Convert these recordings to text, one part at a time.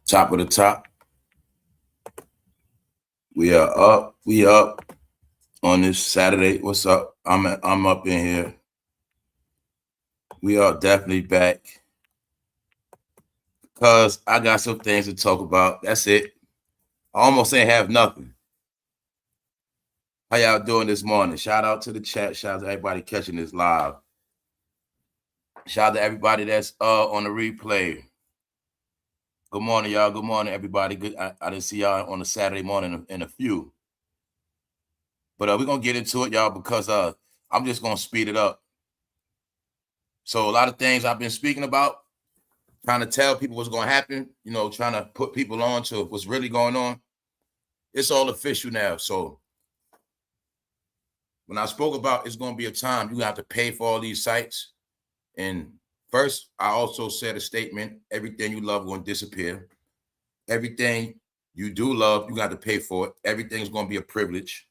Top of the top. We are up. We up on this Saturday. What's up? I'm up in here. We are definitely back because I got some things to talk about. That's it. I almost ain't have nothing. How y'all doing this morning? Shout out to the chat. Shout out to everybody catching this live. Shout out to everybody that's on the replay. Good morning, y'all. Good morning, everybody. Good. I didn't see y'all on a Saturday morning in a few. But we're going to get into it, y'all, because I'm just going to speed it up. So a lot of things I've been speaking about, trying to tell people what's going to happen, trying to put people on to what's really going on. It's all official now. So when I spoke about it's going to be a time you're going to have to pay for all these sites. And first, I also said a statement, everything you love going to disappear. Everything you do love, you got to pay for it. Everything's going to be a privilege.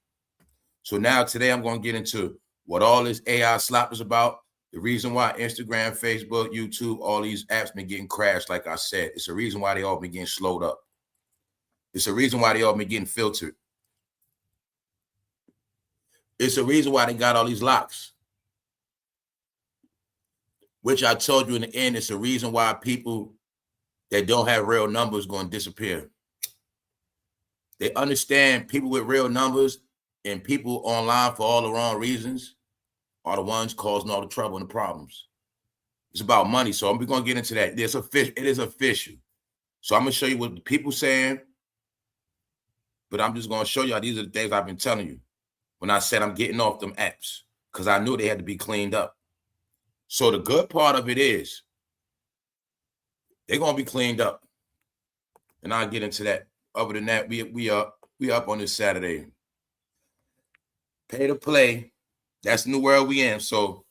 So now today I'm going to get into what all this AI slop is about, the reason why Instagram, Facebook, YouTube, all these apps been getting crashed, like I said. It's a reason why they all been getting slowed up. It's a reason why they all been getting filtered. It's a reason why they got all these locks. Which I told you in the end, it's a reason why people that don't have real numbers going to disappear. They understand people with real numbers and people online for all the wrong reasons are the ones causing all the trouble and the problems. It's about money. So I'm going to get into that. It is official. So I'm going to show you what the people saying, but I'm just going to show y'all these are the things I've been telling you when I said I'm getting off them apps because I knew they had to be cleaned up. So the good part of it is they're going to be cleaned up. And I'll get into that. Other than that, we up on this Saturday. Pay to play. That's the new world we in. So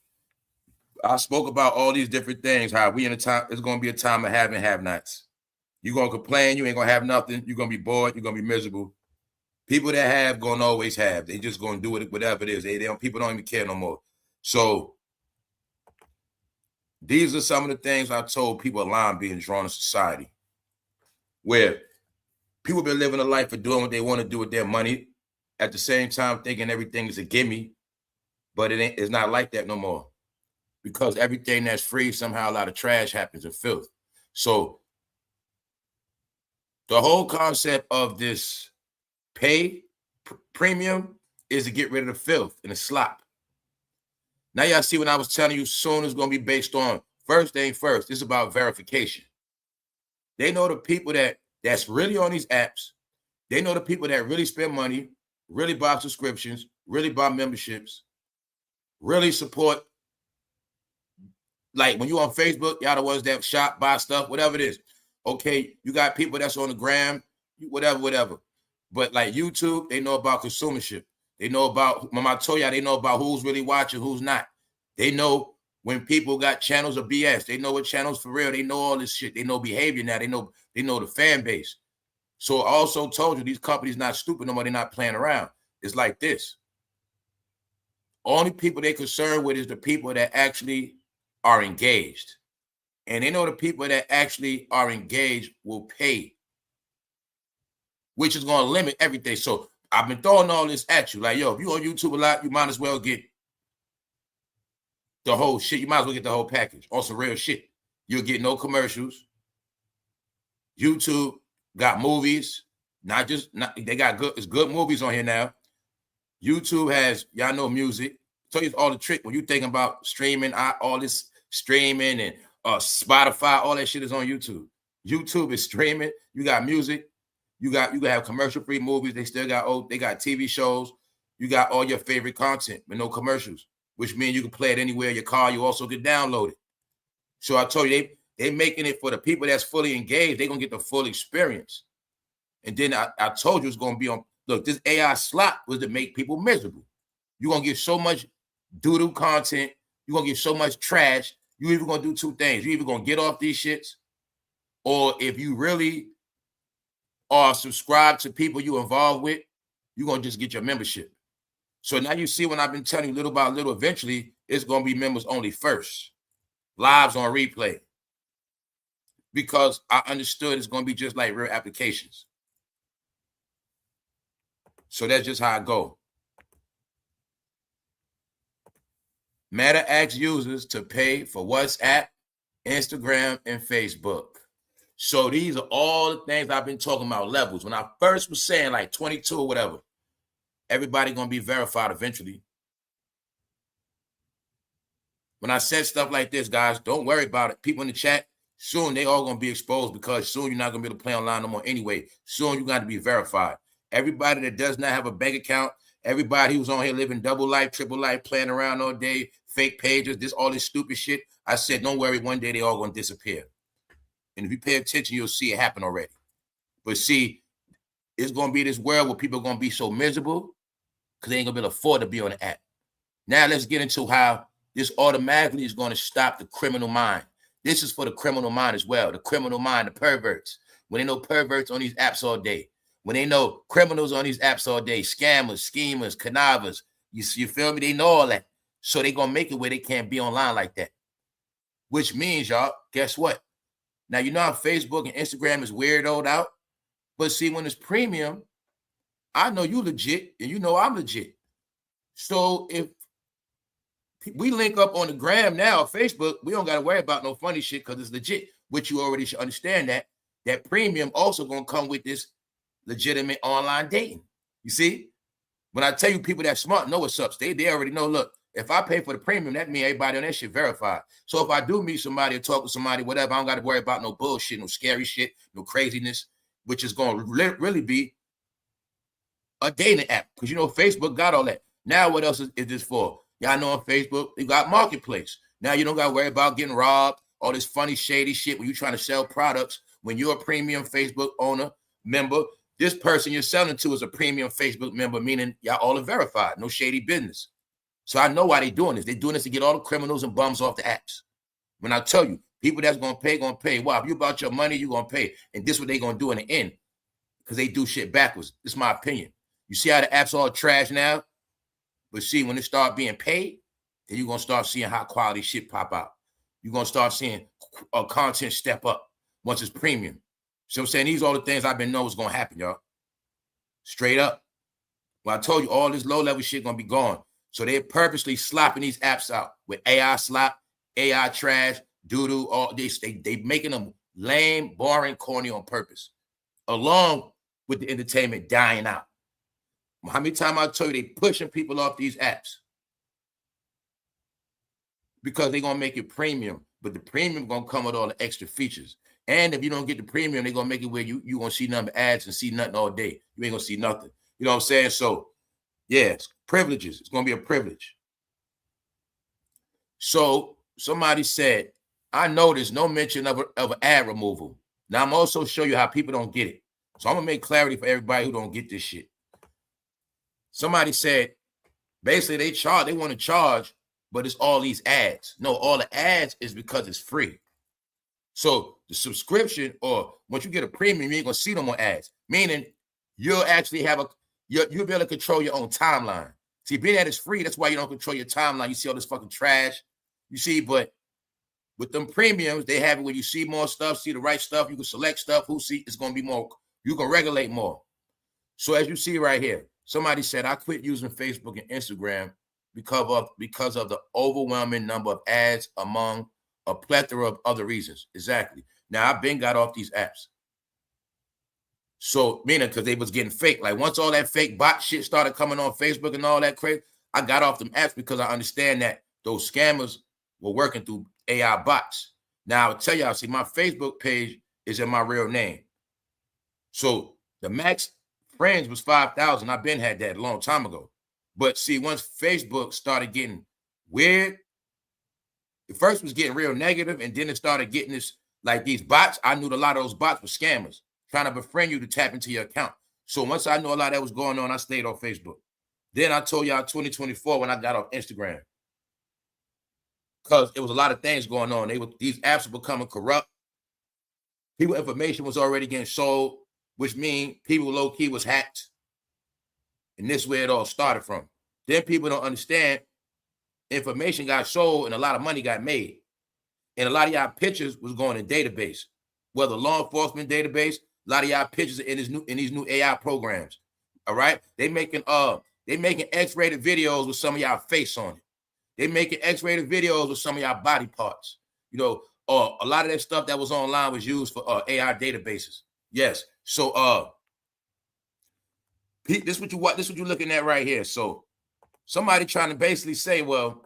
I spoke about all these different things, how we in a time, it's going to be a time of having have-nots. You're going to complain, you ain't going to have nothing. You're going to be bored, you're going to be miserable. People that have going to always have. They just going to do it, whatever it is. People don't even care no more. So these are some of the things I told people online being drawn in society, where people been living a life of doing what they want to do with their money, at the same time thinking everything is a gimme, but it's not like that no more. Because everything that's free, somehow a lot of trash happens and filth. So the whole concept of this premium is to get rid of the filth and the slop. Now y'all see when I was telling you soon it's going to be based on first thing first. It's about verification. They know the people that's really on these apps. They know the people that really spend money, really buy subscriptions, really buy memberships, really support. Like when you on Facebook, y'all the ones that shop, buy stuff, whatever it is. Okay, you got people that's on the gram, whatever. But like YouTube, they know about consumership. They know about, Mama told y'all, they know about who's really watching, who's not. They know when people got channels of BS. They know what channels for real. They know all this shit. They know behavior now. They know the fan base. So I also told you these companies not stupid no more. They're not playing around. It's like this. Only people they're concerned with is the people that actually are engaged. And they know the people that actually are engaged will pay, which is going to limit everything. So I've been throwing all this at you. Like, yo, if you on YouTube a lot, you might as well get the whole shit. You might as well get the whole package on some real shit. You'll get no commercials. YouTube got movies, they got good movies on here now. YouTube has, y'all know, music. Tell you all the trick when you thinking about streaming, all this streaming and Spotify, all that shit is on YouTube. YouTube is streaming. You got music. You can have commercial-free movies. They still got they got TV shows. You got all your favorite content with no commercials, which means you can play it anywhere in your car. You also can download it. So I told you they making it for the people that's fully engaged. They're gonna get the full experience. And then I told you it's gonna be on. Look, this AI slot was to make people miserable. You're gonna get so much doo-doo content. You're gonna get so much trash. You're either gonna do two things. You're either gonna get off these shits, or if you really are subscribed to people you involved with, you're going to just get your membership. So now you see when I've been telling you little by little, eventually it's going to be members only first. Lives on replay. because I understood it's going to be just like real applications. So that's just how I go. Meta asks users to pay for WhatsApp, Instagram, and Facebook. So these are all the things I've been talking about, levels. When I first was saying like 22 or whatever, everybody going to be verified eventually. When I said stuff like this, guys, don't worry about it. People in the chat, soon they all going to be exposed because soon you're not going to be able to play online no more anyway. Soon you got to be verified. Everybody that does not have a bank account, everybody who's on here living double life, triple life, playing around all day, fake pages, all this stupid shit, I said, don't worry, one day they all going to disappear. And if you pay attention, you'll see it happen already. But see, it's going to be this world where people are going to be so miserable because they ain't going to be able to afford to be on the app. Now let's get into how this automatically is going to stop the criminal mind. This is for the criminal mind as well. The criminal mind, the perverts. When they know perverts on these apps all day. When they know criminals on these apps all day. Scammers, schemers, connivers. You feel me? They know all that. So they're going to make it where they can't be online like that. Which means, y'all, guess what? Now, you know how Facebook and Instagram is weirdoed out? But see, when it's premium, I know you legit and you know I'm legit. So if we link up on the gram now, Facebook, we don't got to worry about no funny shit because it's legit, which you already should understand that premium also going to come with this legitimate online dating. You see? When I tell you people that smart know what's up, they already know, look, if I pay for the premium, that means everybody on that shit verified. So if I do meet somebody or talk to somebody, whatever, I don't got to worry about no bullshit, no scary shit, no craziness, which is going to really be a dating app. Because, you know, Facebook got all that. Now what else is this for? Y'all know on Facebook, you got Marketplace. Now you don't got to worry about getting robbed, all this funny, shady shit when you're trying to sell products. When you're a premium Facebook owner, member, this person you're selling to is a premium Facebook member, meaning y'all all are verified, no shady business. So I know why they're doing this. They're doing this to get all the criminals and bums off the apps. When I tell you, people that's going to pay. Wow, if you about your money, you're going to pay. And this is what they're going to do in the end because they do shit backwards. This is my opinion. You see how the apps all trash now? But see, when it start being paid, then you're going to start seeing high quality shit pop out. You're going to start seeing content step up once it's premium. So I'm saying these are all the things I've been knowing is going to happen, y'all. Straight up. Well, I told you all this low-level shit going to be gone. So they're purposely slopping these apps out with AI slop, AI trash, doo-doo, all this. They making them lame, boring, corny on purpose, along with the entertainment dying out. How many times I tell you they pushing people off these apps? Because they're going to make it premium, but the premium going to come with all the extra features. And if you don't get the premium, they're going to make it where you going to see nothing but ads and see nothing all day. You ain't going to see nothing. You know what I'm saying? So, yeah, it's privileges. It's going to be a privilege. So somebody said, I noticed no mention of an ad removal. Now, I'm also show you how people don't get it. So I'm going to make clarity for everybody who don't get this shit. Somebody said, basically, they want to charge, but it's all these ads. No, all the ads is because it's free. So the subscription, or once you get a premium, you ain't going to see no more ads. Meaning, you'll actually have you'll be able to control your own timeline. See, being that it's free, that's why you don't control your timeline. You see all this fucking trash. You see, but with them premiums, they have it where you see more stuff, see the right stuff. You can select stuff. It's going to be more. You can regulate more. So as you see right here, somebody said, I quit using Facebook and Instagram because of the overwhelming number of ads among a plethora of other reasons. Exactly. Now, I've been got off these apps. So, meaning because they was getting fake. Like, once all that fake bot shit started coming on Facebook and all that crazy, I got off them apps because I understand that those scammers were working through AI bots. Now, I'll tell y'all, see, my Facebook page is in my real name. So, the max friends was 5,000. I've been had that a long time ago. But see, once Facebook started getting weird, it first was getting real negative, and then it started getting this, like these bots. I knew a lot of those bots were scammers trying to befriend you to tap into your account. So once I knew a lot of that was going on, I stayed on Facebook. Then I told y'all 2024 when I got off Instagram, because it was a lot of things going on. These apps were becoming corrupt. People information was already getting sold, which means people low-key was hacked. And this is where it all started from. Then people don't understand information got sold and a lot of money got made. And a lot of y'all pictures was going in database, whether law enforcement database, a lot of y'all pictures in these new AI programs. All right, they making X-rated videos with some of y'all face on it. They making X-rated videos with some of y'all body parts. You know, a lot of that stuff that was online was used for AI databases. Yes. So Pete, this what you're looking at right here. So somebody trying to basically say, well,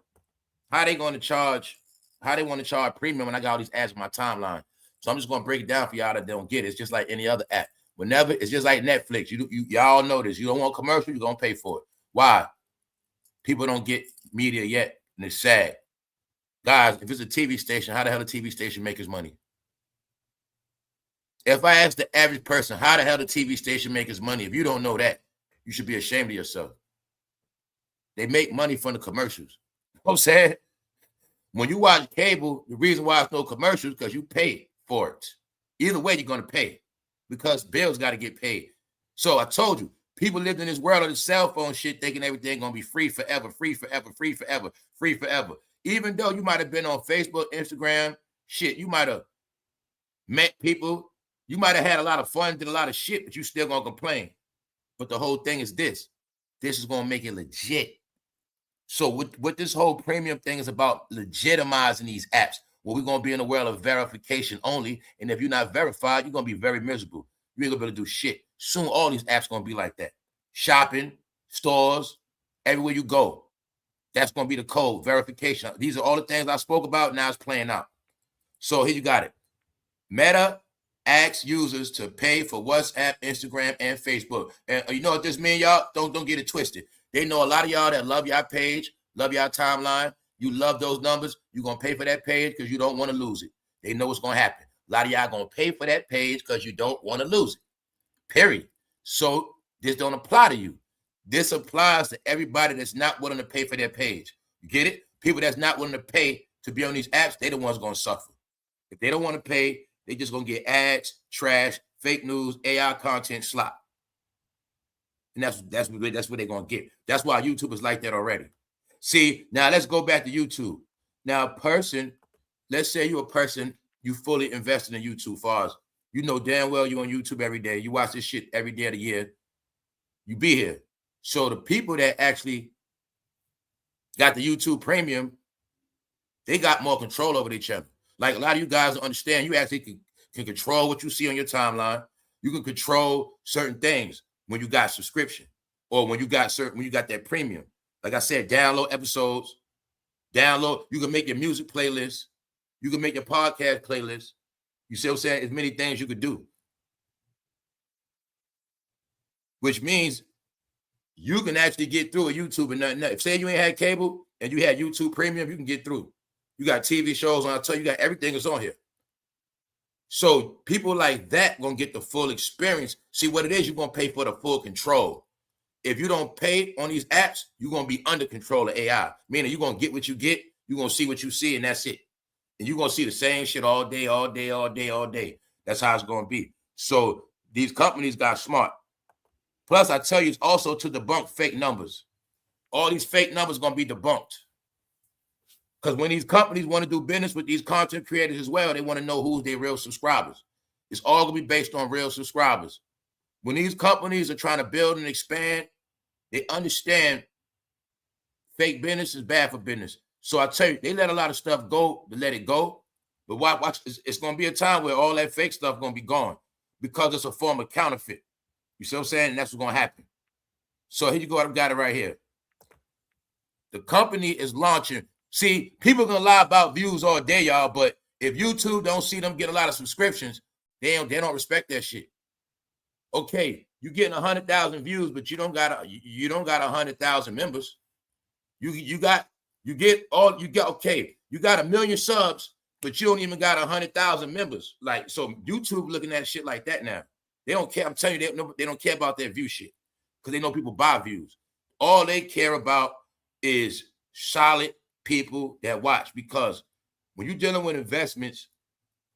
how they want to charge premium when I got all these ads on my timeline. So I'm just going to break it down for y'all that don't get it. It's just like any other app. Whenever, it's just like Netflix. Y'all know this. You don't want commercial, you're going to pay for it. Why? People don't get media yet, and it's sad. Guys, if it's a TV station, how the hell the TV station make its money? If I ask the average person, how the hell the TV station make its money? If you don't know that, you should be ashamed of yourself. They make money from the commercials. You know what I'm saying? When you watch cable, the reason why it's no commercials is because you pay for it. Either way, you're going to pay because bills got to get paid. So I told you, people lived in this world of the cell phone shit thinking everything going to be free forever, free forever, free forever, free forever. Even though you might have been on Facebook, Instagram, shit, you might have met people, you might have had a lot of fun, did a lot of shit, but you still going to complain. But the whole thing is this is going to make it legit. So what this whole premium thing is about, legitimizing these apps. Well, we're going to be in a world of verification only. And if you're not verified, you're going to be very miserable. You ain't going to be able to do shit. Soon, all these apps going to be like that. Shopping, stores, everywhere you go. That's going to be the code, verification. These are all the things I spoke about. Now it's playing out. So here you got it. Meta asks users to pay for WhatsApp, Instagram, and Facebook. And you know what this means, y'all? Don't get it twisted. They know a lot of y'all that love y'all page, love y'all timeline. You love those numbers. You're going to pay for that page because you don't want to lose it. They know what's going to happen. A lot of y'all going to pay for that page because you don't want to lose it. Period. So this don't apply to you. This applies to everybody that's not willing to pay for their page. You get it? People that's not willing to pay to be on these apps, they the ones going to suffer. If they don't want to pay, they just going to get ads, trash, fake news, AI content, slop. And that's what they're going to get. That's why YouTube is like that already. See, now let's go back to YouTube. Now, let's say you're a person, you fully invested in YouTube far as you know damn well you're on YouTube every day. You watch this shit every day of the year. You be here. So the people that actually got the YouTube premium, they got more control over their channel. Like a lot of you guys don't understand, you actually can control what you see on your timeline. You can control certain things when you got subscription or when you got that premium. Like I said, download episodes, you can make your music playlist, you can make your podcast playlist. You see what I'm saying? As many things you could do. Which means you can actually get through a YouTube and nothing. If say you ain't had cable and you had YouTube premium, you can get through. You got TV shows on, I tell you, got everything is on here. So people like that gonna get the full experience. See what it is, you're gonna pay for the full control. If you don't pay on these apps, you're going to be under control of AI. Meaning you're going to get what you get, you're going to see what you see, and that's it. And you're going to see the same shit all day, all day, all day, all day. That's how it's going to be. So these companies got smart. Plus, I tell you, it's also to debunk fake numbers. All these fake numbers going to be debunked. Because when these companies want to do business with these content creators as well, they want to know who's their real subscribers. It's all going to be based on real subscribers. When these companies are trying to build and expand, they understand fake business is bad for business. So I tell you, they let a lot of stuff go to let it go. But watch, it's going to be a time where all that fake stuff is going to be gone because it's a form of counterfeit. You see what I'm saying? And that's what's going to happen. So here you go. I've got it right here. The company is launching. See, people are going to lie about views all day, y'all. But if YouTube don't see them get a lot of subscriptions, they don't respect that shit. Okay, you're getting 100,000 views, but you don't got 100,000 members. You got 1 million subs, but you don't even got 100,000 members. Like, so YouTube looking at shit like that now. They don't care. I'm telling you, they don't care about that view shit because they know people buy views. All they care about is solid people that watch, because when you're dealing with investments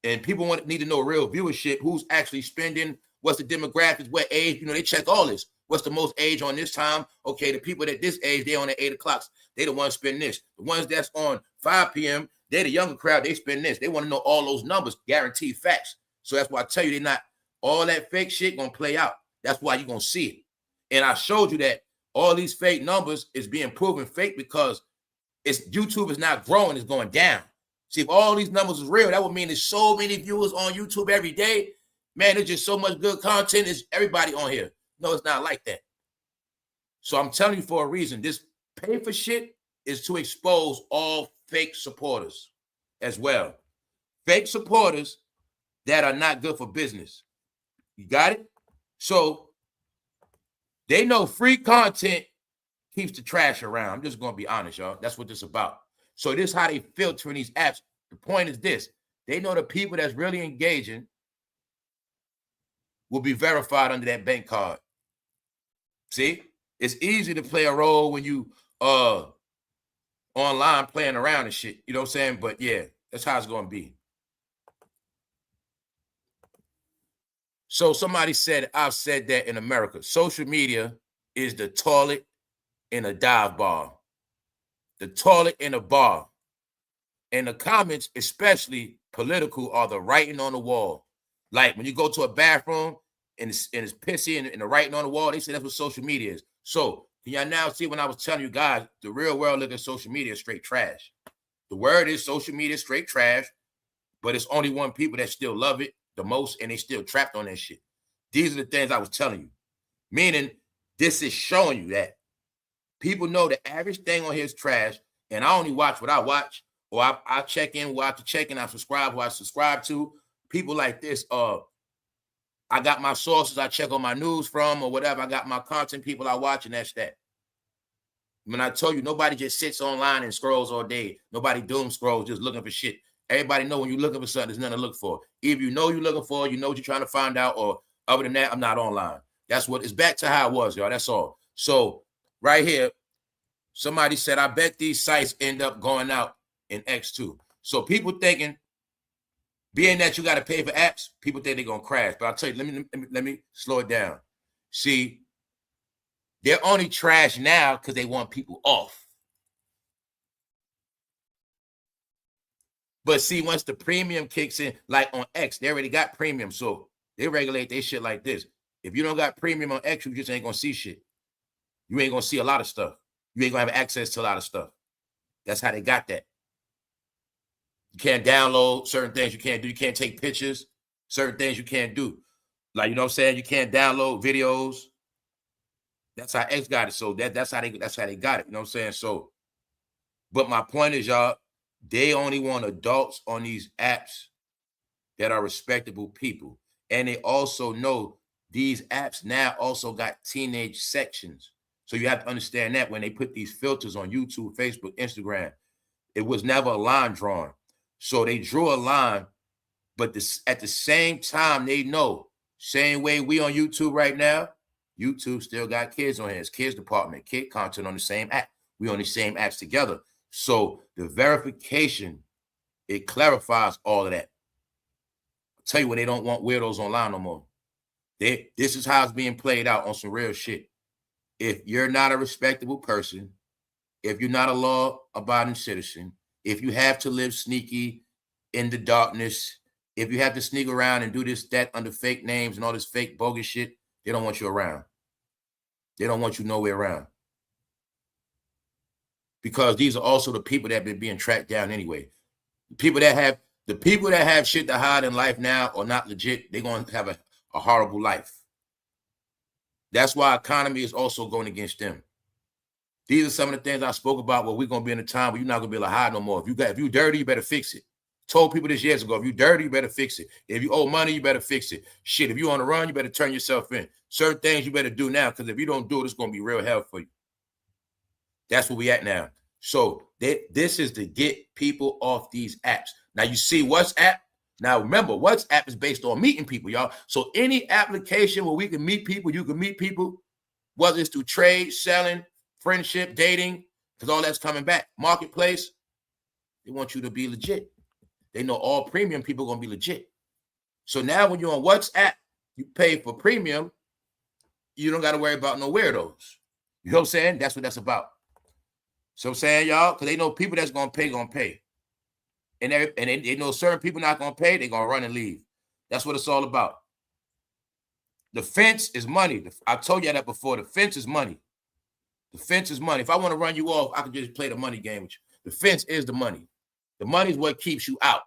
and people need to know real viewership, who's actually spending, what's the demographics, what age, they check all this. What's the most age on this time? Okay, the people at this age, they on at 8 o'clock. They the ones spend this. The ones that's on 5 p.m., they the younger crowd, they spend this. They want to know all those numbers, guaranteed facts. So that's why I tell you, they're not, all that fake shit gonna play out. That's why you're gonna see it. And I showed you that all these fake numbers is being proven fake because YouTube is not growing, it's going down. See, if all these numbers is real, that would mean there's so many viewers on YouTube every day. Man, there's just so much good content. There's everybody on here. No, it's not like that. So I'm telling you for a reason. This pay for shit is to expose all fake supporters as well. Fake supporters that are not good for business. You got it? So they know free content keeps the trash around. I'm just going to be honest, y'all. That's what this is about. So this is how they filter in these apps. The point is this. They know the people that's really engaging will be verified under that bank card. See? It's easy to play a role when you online playing around and shit. You know what I'm saying? But yeah, that's how it's going to be. So somebody said, I've said that in America, social media is the toilet in a dive bar. The toilet in a bar. And the comments, especially political, are the writing on the wall. Like when you go to a bathroom and it's pissy and the writing on the wall, they say that's what social media is. So can y'all now see when I was telling you guys, the real world look at social media is straight trash. The word is social media straight trash, but it's only one people that still love it the most and they still trapped on that shit. These are the things I was telling you. Meaning this is showing you that people know the average thing on here is trash, and I only watch what I watch, or I check in what I have to check in, I subscribe what I subscribe to. People like this, I got my sources I check on my news from or whatever. I got my content people I watch, and that's that. When I told you, nobody just sits online and scrolls all day. Nobody doom scrolls just looking for shit. Everybody know when you're looking for something, there's nothing to look for. If you know you're looking for, you know what you're trying to find out, or other than that, I'm not online. That's what, it's back to how it was, y'all. That's all. So right here, somebody said, I bet these sites end up going out in X2. So people thinking, being that you got to pay for apps, people think they're going to crash. But I'll tell you, let me slow it down. See, they're only trash now because they want people off. But see, once the premium kicks in, like on X, they already got premium. So they regulate their shit like this. If you don't got premium on X, you just ain't going to see shit. You ain't going to see a lot of stuff. You ain't going to have access to a lot of stuff. That's how they got that. You can't download certain things you can't do. You can't take pictures. Certain things you can't do. Like, you know what I'm saying? You can't download videos. That's how X got it. So that's how they got it. You know what I'm saying? So, but my point is, y'all, they only want adults on these apps that are respectable people. And they also know these apps now also got teenage sections. So you have to understand that when they put these filters on YouTube, Facebook, Instagram, it was never a line drawn. So they drew a line, but at the same time, they know, same way we on YouTube right now, YouTube still got kids on here. It's kids department, kid content on the same app. We on the same apps together. So the verification, it clarifies all of that. I'll tell you when they don't want weirdos online no more. This is how it's being played out on some real shit. If you're not a respectable person, if you're not a law-abiding citizen, if you have to live sneaky in the darkness, if you have to sneak around and do this, that under fake names and all this fake bogus shit, they don't want you around. They don't want you nowhere around. Because these are also the people that have been being tracked down anyway. The people that have shit to hide in life now are not legit. They're going to have a horrible life. That's why economy is also going against them. These are some of the things I spoke about where we're going to be in a time where you're not going to be able to hide no more. If you dirty, you better fix it. Told people this years ago, if you dirty, you better fix it. If you owe money, you better fix it. Shit, if you on the run, you better turn yourself in. Certain things you better do now, because if you don't do it, it's going to be real hell for you. That's where we at now. So this is to get people off these apps. Now you see WhatsApp. Now remember, WhatsApp is based on meeting people, y'all. So any application where we can meet people, you can meet people, whether it's through trade, selling, friendship, dating, because all that's coming back. Marketplace, they want you to be legit. They know all premium people are going to be legit. So now when you're on WhatsApp, you pay for premium, you don't got to worry about no weirdos. You know what I'm saying? That's what that's about. So I'm saying, y'all, because they know people that's going to pay. And they know certain people not going to pay, they're going to run and leave. That's what it's all about. The fence is money. I told you that before. The fence is money. The fence is money. If I want to run you off, I can just play the money game with you. The fence is the money. The money is what keeps you out.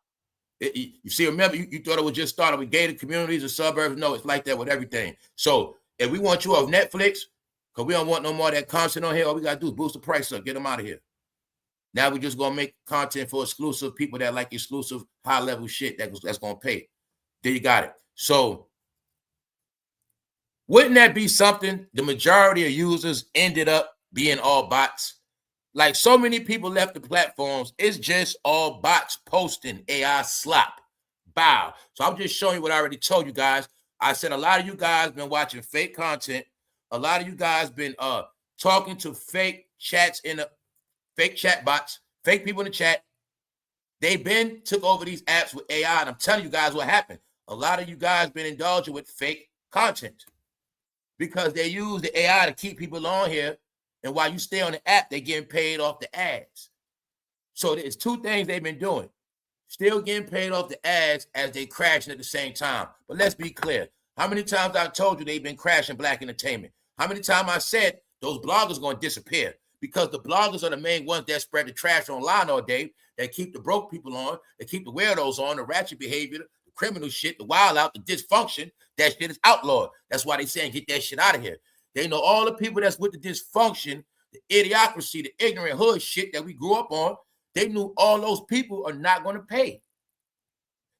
You see, remember, you thought it was just started with gated communities or suburbs. No, it's like that with everything. So if we want you off Netflix, because we don't want no more of that content on here, all we got to do is boost the price up, get them out of here. Now we're just going to make content for exclusive people that like exclusive high-level shit that's going to pay. There you got it. So wouldn't that be something? The majority of users ended up being all bots. Like so many people left the platforms, it's just all bots posting AI slop. Bow. So I'm just showing you what I already told you guys. I said a lot of you guys been watching fake content. A lot of you guys been talking to fake chats in the fake chat bots, fake people in the chat. They've been took over these apps with AI, and I'm telling you guys what happened. A lot of you guys been indulging with fake content because they use the AI to keep people on here. And while you stay on the app, they're getting paid off the ads. So there's two things they've been doing. Still getting paid off the ads as they crashing at the same time. But let's be clear. How many times I told you they've been crashing black entertainment? How many times I said those bloggers going to disappear? Because the bloggers are the main ones that spread the trash online all day. They keep the broke people on. They keep the weirdos on, the ratchet behavior, the criminal shit, the wild out, the dysfunction. That shit is outlawed. That's why they saying get that shit out of here. They know all the people that's with the dysfunction, the idiocracy, the ignorant hood shit that we grew up on. They knew all those people are not going to pay.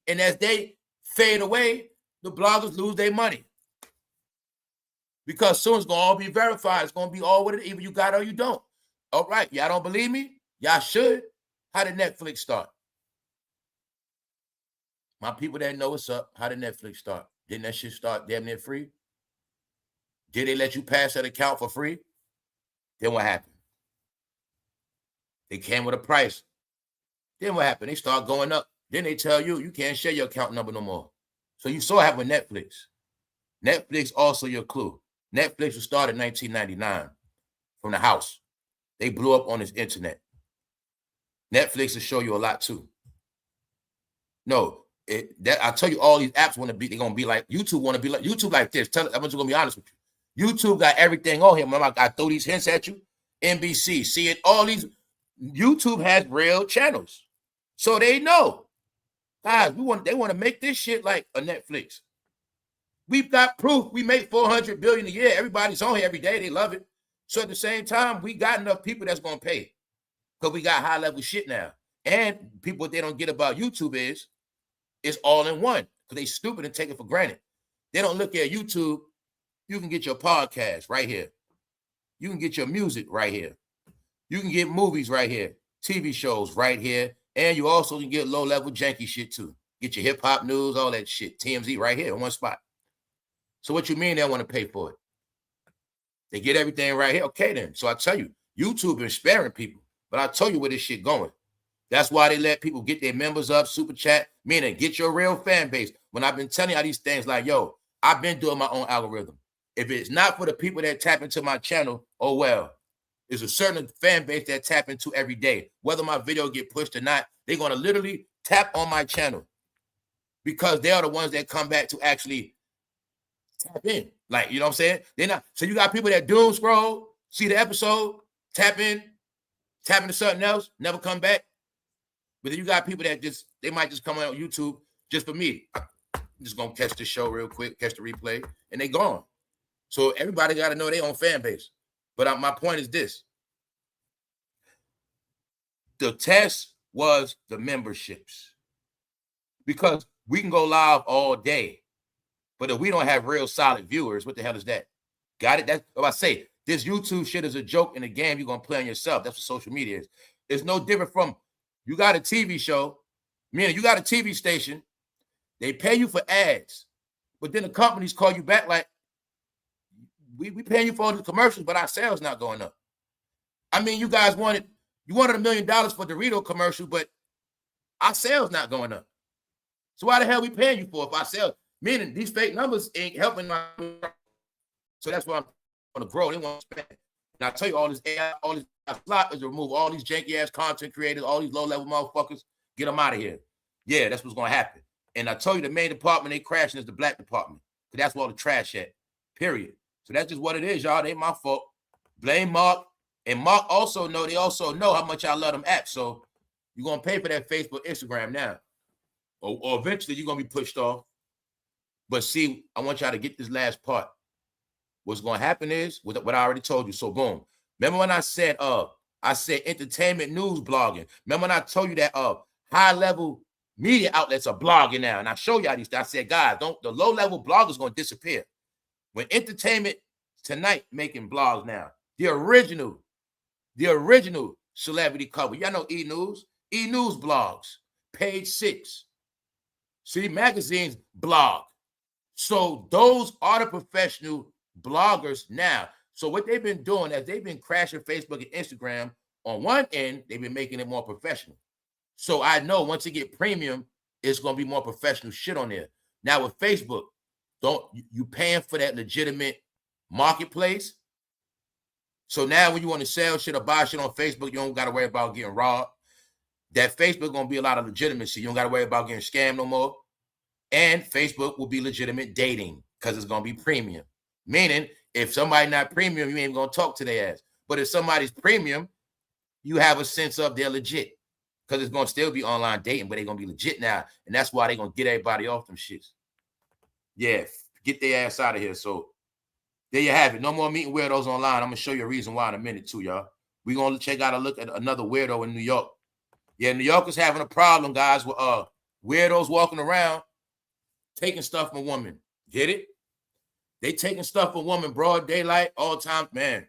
And as they fade away, the bloggers lose their money. Because soon it's going to all be verified. It's going to be all with it, either you got it or you don't. All right, y'all don't believe me? Y'all should. How did Netflix start? My people that know what's up, how did Netflix start? Didn't that shit start damn near free? Did they let you pass that account for free? Then what happened? They came with a price. Then what happened? They start going up. Then they tell you, you can't share your account number no more. So you saw what happened with Netflix. Netflix also your clue. Netflix was started in 1999 from the house. They blew up on this internet. Netflix will show you a lot too. No, I tell you, all these apps want to be, they're going to be like, YouTube want to be like, YouTube like this. I'm just going to be honest with you. YouTube got everything on here. Remember, I throw these hints at you. NBC, see it, all these. YouTube has real channels. So they know. Guys, they want to make this shit like a Netflix. We've got proof. We make $400 billion a year. Everybody's on here every day. They love it. So at the same time, we got enough people that's going to pay. Because we got high-level shit now. And people, what they don't get about YouTube is, it's all in one. Because they stupid and take it for granted. They don't look at YouTube. You can get your podcast right here. You can get your music right here. You can get movies right here. TV shows right here. And you also can get low-level janky shit too. Get your hip-hop news, all that shit. TMZ right here in one spot. So what you mean they want to pay for it? They get everything right here. Okay, then. So I tell you, YouTube is sparing people. But I tell you where this shit going. That's why they let people get their members up, super chat, meaning get your real fan base. When I've been telling y'all these things like, yo, I've been doing my own algorithm. If it's not for the people that tap into my channel, oh well. There's a certain fan base that tap into every day. Whether my video get pushed or not, they're going to literally tap on my channel. Because they are the ones that come back to actually tap in. Like, you know what I'm saying? They're not. So you got people that doom scroll, see the episode, tap in, tap into something else, never come back. But then you got people that they might just come on YouTube just for me. I'm just going to catch the show real quick, catch the replay, and they gone. So everybody got to know their own fan base. But my point is this. The test was the memberships. Because we can go live all day. But if we don't have real solid viewers, what the hell is that? Got it? That's what I say. This YouTube shit is a joke in the game you're going to play on yourself. That's what social media is. It's no different from you got a TV show, meaning you got a TV station. They pay you for ads. But then the companies call you back like, we paying you for all the commercials, but our sales not going up. I mean, you guys wanted $1 million for the Dorito commercial, but our sales not going up. So why the hell we paying you for if our sales? Meaning these fake numbers ain't helping. So that's why I'm going to grow. They want to spend. And I tell you, all this AI, all this slot is to remove all these janky ass content creators, all these low level motherfuckers, get them out of here. Yeah, that's what's going to happen. And I told you the main department they crashing is the black department. Because that's where all the trash at. Period. So that's just what it is, y'all. It ain't my fault. Blame Mark. And Mark also know, they also know how much I love them apps. So you're going to pay for that Facebook, Instagram now. Or eventually you're going to be pushed off. But see, I want y'all to get this last part. What's going to happen is what I already told you. So boom. Remember when I said entertainment news blogging. Remember when I told you that high level media outlets are blogging now. And I show y'all these. I said, guys, the low level bloggers going to disappear. When Entertainment Tonight making blogs now, the original celebrity cover. Y'all know E-News? E-News blogs, Page 6. See, magazines blog. So those are the professional bloggers now. So what they've been doing is they've been crashing Facebook and Instagram. On one end, they've been making it more professional. So I know once you get premium, it's going to be more professional shit on there. Now with Facebook, you paying for that legitimate marketplace. So now when you want to sell shit or buy shit on Facebook, you don't got to worry about getting robbed. That Facebook going to be a lot of legitimacy. You don't got to worry about getting scammed no more. And Facebook will be legitimate dating because it's going to be premium. Meaning, if somebody not premium, you ain't going to talk to their ass. But if somebody's premium, you have a sense of they're legit because it's going to still be online dating, but they're going to be legit now. And that's why they're going to get everybody off them shits. Yeah, get their ass out of here. So there you have it. No more meeting weirdos online. I'm going to show you a reason why in a minute too, y'all. We're going to check out a look at another weirdo in New York. Yeah, New York is having a problem, guys, with weirdos walking around taking stuff from women. Get it? They taking stuff from women broad daylight all the time. Man,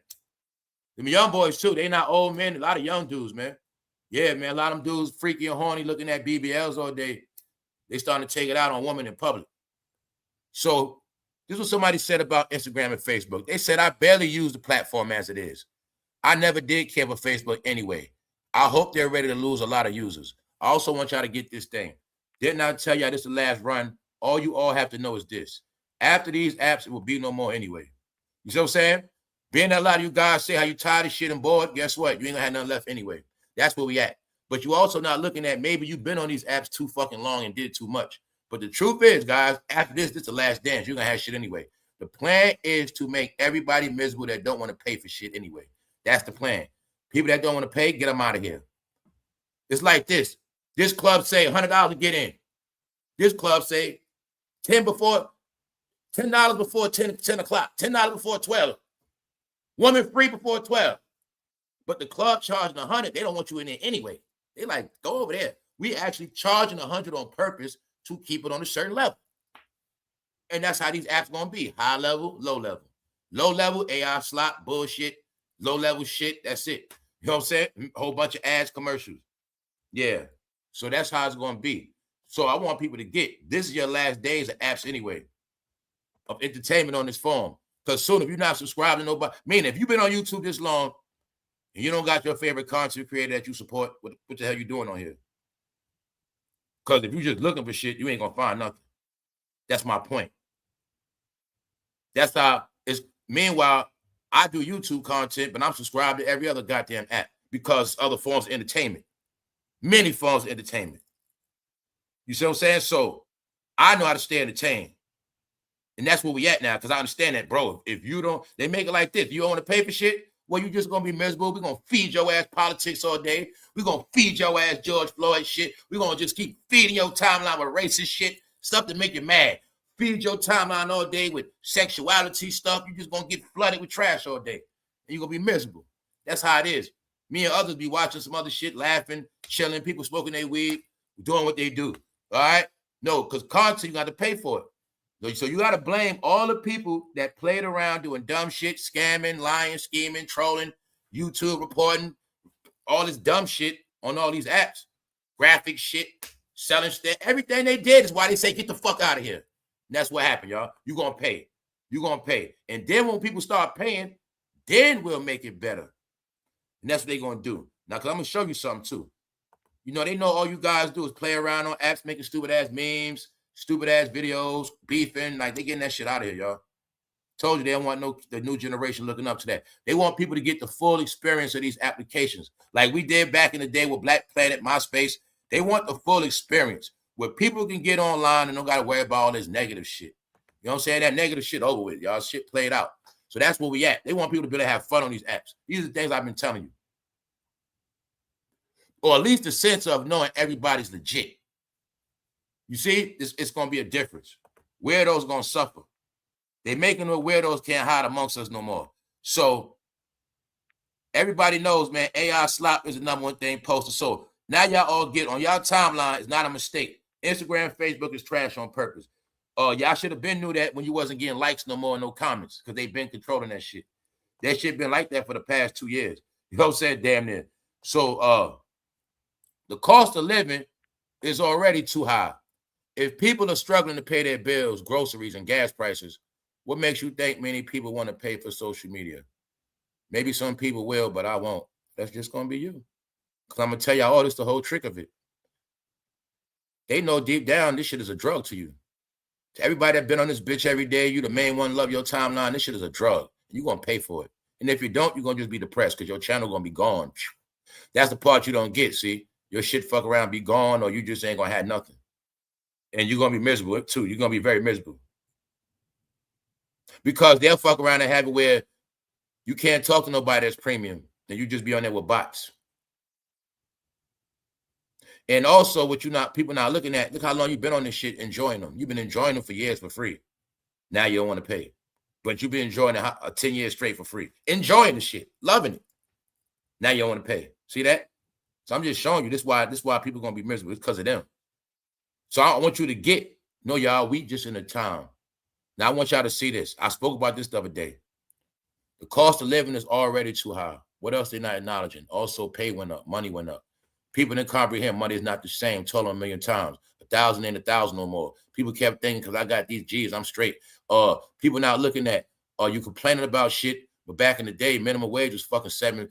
them young boys too. They not old men. A lot of young dudes, man. Yeah, man. A lot of them dudes freaky and horny looking at BBLs all day. They starting to take it out on women in public. So this is what somebody said about Instagram and Facebook. They said, I barely use the platform as it is. I never did care for Facebook anyway. I hope they're ready to lose a lot of users. I also want y'all to get this thing. Didn't I tell y'all this is the last run? All you all have to know is this. After these apps, it will be no more anyway. You see what I'm saying? Being that a lot of you guys say how you tired of shit and bored, guess what? You ain't gonna have nothing left anyway. That's where we at. But you also not looking at maybe you've been on these apps too fucking long and did too much. But the truth is, guys, after this is the last dance. You're gonna have shit anyway. The plan is to make everybody miserable that don't want to pay for shit anyway. That's the plan. People that don't want to pay, get them out of here. It's like this. This club say $100 to get in. This club say $10 before 10 o'clock, $10 before 12. Woman free before 12. But the club charging $100, they don't want you in there anyway. They like, go over there. We actually charging $100 on purpose to keep it on a certain level. And that's how these apps gonna be. High level, low level. Low level, AI slot, bullshit. Low level shit, that's it. You know what I'm saying? A whole bunch of ads, commercials. Yeah. So that's how it's gonna be. So I want people to get, this is your last days of apps anyway, of entertainment on this phone. Because soon, if you're not subscribed to nobody, meaning if you've been on YouTube this long and you don't got your favorite content creator that you support, what the hell you doing on here? Because if you're just looking for shit, you ain't gonna find nothing. That's my point. That's how it's. Meanwhile, I do YouTube content, but I'm subscribed to every other goddamn app because other forms of entertainment. Many forms of entertainment. You see what I'm saying? So I know how to stay entertained. And that's where we at now, because I understand that, bro. If you don't, they make it like this. You don't want to pay for shit? Well, you just going to be miserable. We're going to feed your ass politics all day. We're going to feed your ass George Floyd shit. We're going to just keep feeding your timeline with racist shit, stuff to make you mad. Feed your timeline all day with sexuality stuff. You're just going to get flooded with trash all day. And you're going to be miserable. That's how it is. Me and others be watching some other shit, laughing, chilling, people smoking their weed, doing what they do. All right? No, because content, you got to pay for it. So you got to blame all the people that played around doing dumb shit, scamming, lying, scheming, trolling, YouTube reporting, all this dumb shit on all these apps. Graphic shit, selling stuff. Everything they did is why they say, get the fuck out of here. And that's what happened, y'all. You're going to pay. You're going to pay. And then when people start paying, then we'll make it better. And that's what they're going to do. Now, because I'm going to show you something, too. You know, they know all you guys do is play around on apps, making stupid-ass memes, stupid-ass videos, beefing. Like, they getting that shit out of here, y'all. Told you they don't want the new generation looking up to that. They want people to get the full experience of these applications. Like we did back in the day with Black Planet, MySpace. They want the full experience. where people can get online and don't got to worry about all this negative shit. You know what I'm saying? That negative shit over with. Y'all shit played out. So that's where we at. They want people to be able to have fun on these apps. These are the things I've been telling you. Or at least the sense of knowing everybody's legit. You see, it's going to be a difference. Weirdos going to suffer. They making the weirdos can't hide amongst us no more. So everybody knows, man, AI slop is the #1 thing posted. So now y'all all get on y'all timeline. It's not a mistake. Instagram, Facebook is trash on purpose. Y'all should have been knew that when you wasn't getting likes no more and no comments because they've been controlling that shit. That shit been like that for the past 2 years. You know what I'm saying? Damn near. So the cost of living is already too high. If people are struggling to pay their bills, groceries, and gas prices, what makes you think many people want to pay for social media? Maybe some people will, but I won't. That's just going to be you. Because I'm going to tell y'all, this the whole trick of it. They know deep down this shit is a drug to you. To everybody that been on this bitch every day, you the main one, love your timeline, this shit is a drug. You're going to pay for it. And if you don't, you're going to just be depressed because your channel going to be gone. That's the part you don't get, see? Your shit fuck around, be gone, or you just ain't going to have nothing. And you're going to be miserable, too. You're going to be very miserable. Because they'll fuck around and have it where you can't talk to nobody that's premium. And you just be on there with bots. And also, what people not looking at, look how long you've been on this shit enjoying them. You've been enjoying them for years for free. Now you don't want to pay. But you've been enjoying it 10 years straight for free. Enjoying the shit. Loving it. Now you don't want to pay. See that? So I'm just showing you this why people are going to be miserable. It's because of them. So I want you to know y'all, we just in a time. Now I want y'all to see this. I spoke about this the other day. The cost of living is already too high. What else they're not acknowledging? Also, pay went up. Money went up. People didn't comprehend money is not the same. Told them 1,000,000 times. 1,000 ain't 1,000 no more. People kept thinking because I got these G's, I'm straight. People not looking at, you complaining about shit, but back in the day, minimum wage was fucking $7.25,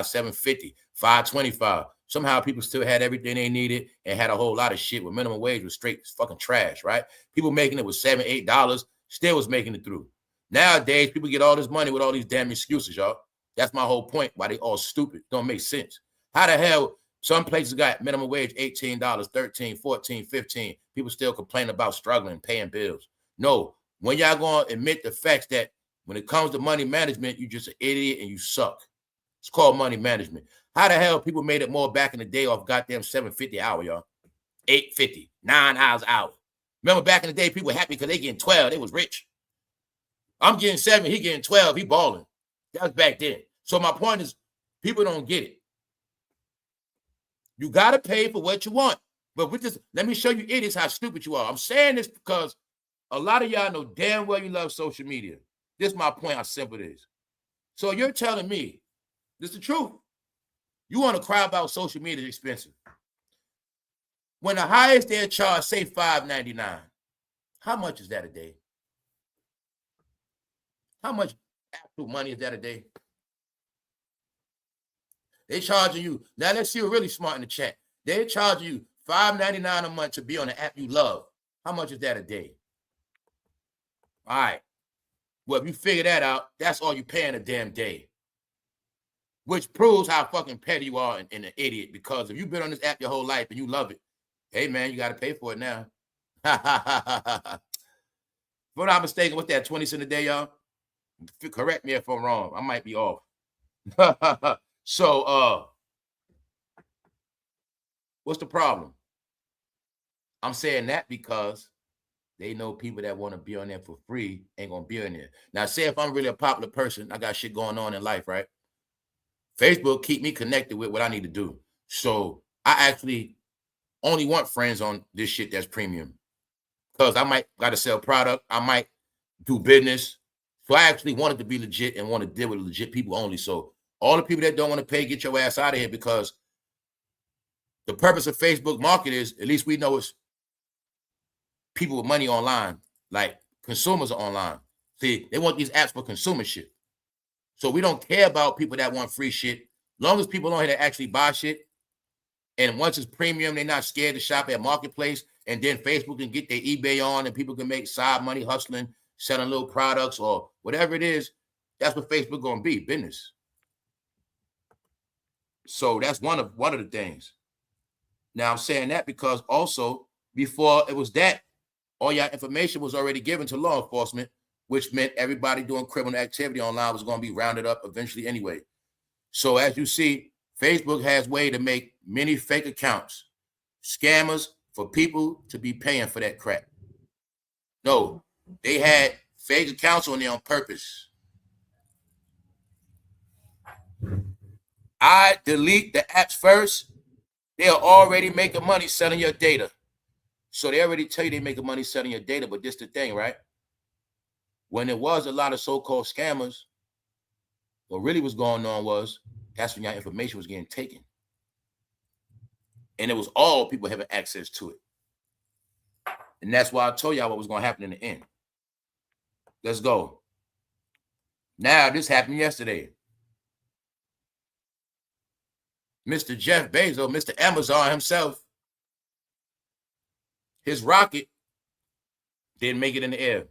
$7.50, $5.25. Somehow people still had everything they needed and had a whole lot of shit where minimum wage was straight fucking trash, right? People making it with $7, $8 still was making it through. Nowadays, people get all this money with all these damn excuses, y'all. That's my whole point, why they all stupid. Don't make sense. How the hell some places got minimum wage $18, $13, $14, $15. People still complain about struggling, paying bills. No, when y'all going to admit the facts that when it comes to money management, you just an idiot and you suck. It's called money management. How the hell people made it more back in the day off goddamn $7.50 hour, y'all? $8.50, $9 hour. Remember back in the day, people were happy because they getting 12. They was rich. I'm getting 7, he getting 12, he balling. That was back then. So my point is, people don't get it. You got to pay for what you want. But with this, let me show you idiots how stupid you are. I'm saying this because a lot of y'all know damn well you love social media. This is my point, how simple it is. So you're telling me, this is the truth. You want to cry about social media is expensive. When the highest they're charged, say $5.99, how much is that a day? How much actual money is that a day? They charging you. Now let's see who's really smart in the chat. They're charging you $5.99 a month to be on the app you love. How much is that a day? All right. Well, if you figure that out, that's all you're paying a damn day. Which proves how fucking petty you are and an idiot. Because if you've been on this app your whole life and you love it, hey, man, you got to pay for it now. If I'm not mistaken, what's that, 20 cents a day, y'all? Correct me if I'm wrong. I might be off. So, what's the problem? I'm saying that because they know people that want to be on there for free ain't going to be on there. Now, say if I'm really a popular person, I got shit going on in life, right? Facebook keep me connected with what I need to do. So I actually only want friends on this shit that's premium. Because I might got to sell product. I might do business. So I actually wanted to be legit and want to deal with legit people only. So all the people that don't want to pay, get your ass out of here, because the purpose of Facebook market is, at least we know, it's people with money online, like consumers are online. See, they want these apps for consumer shit. So we don't care about people that want free shit. Long as people on here that actually buy shit, and once it's premium, they're not scared to shop at Marketplace, and then Facebook can get their eBay on, and people can make side money hustling, selling little products or whatever it is. That's what Facebook gonna be, business. So that's one of the things. Now I'm saying that because also before it was that, all your information was already given to law enforcement, which meant everybody doing criminal activity online was going to be rounded up eventually anyway. So as you see, Facebook has a way to make many fake accounts, scammers for people to be paying for that crap. No, they had fake accounts on there on purpose. I delete the apps first. They are already making money selling your data. So they already tell you they're making money selling your data, but this the thing, right? When there was a lot of so-called scammers, what really was going on was that's when your information was getting taken. And it was all people having access to it. And that's why I told y'all what was going to happen in the end. Let's go. Now, this happened yesterday. Mr. Jeff Bezos, Mr. Amazon himself, his rocket didn't make it in the air.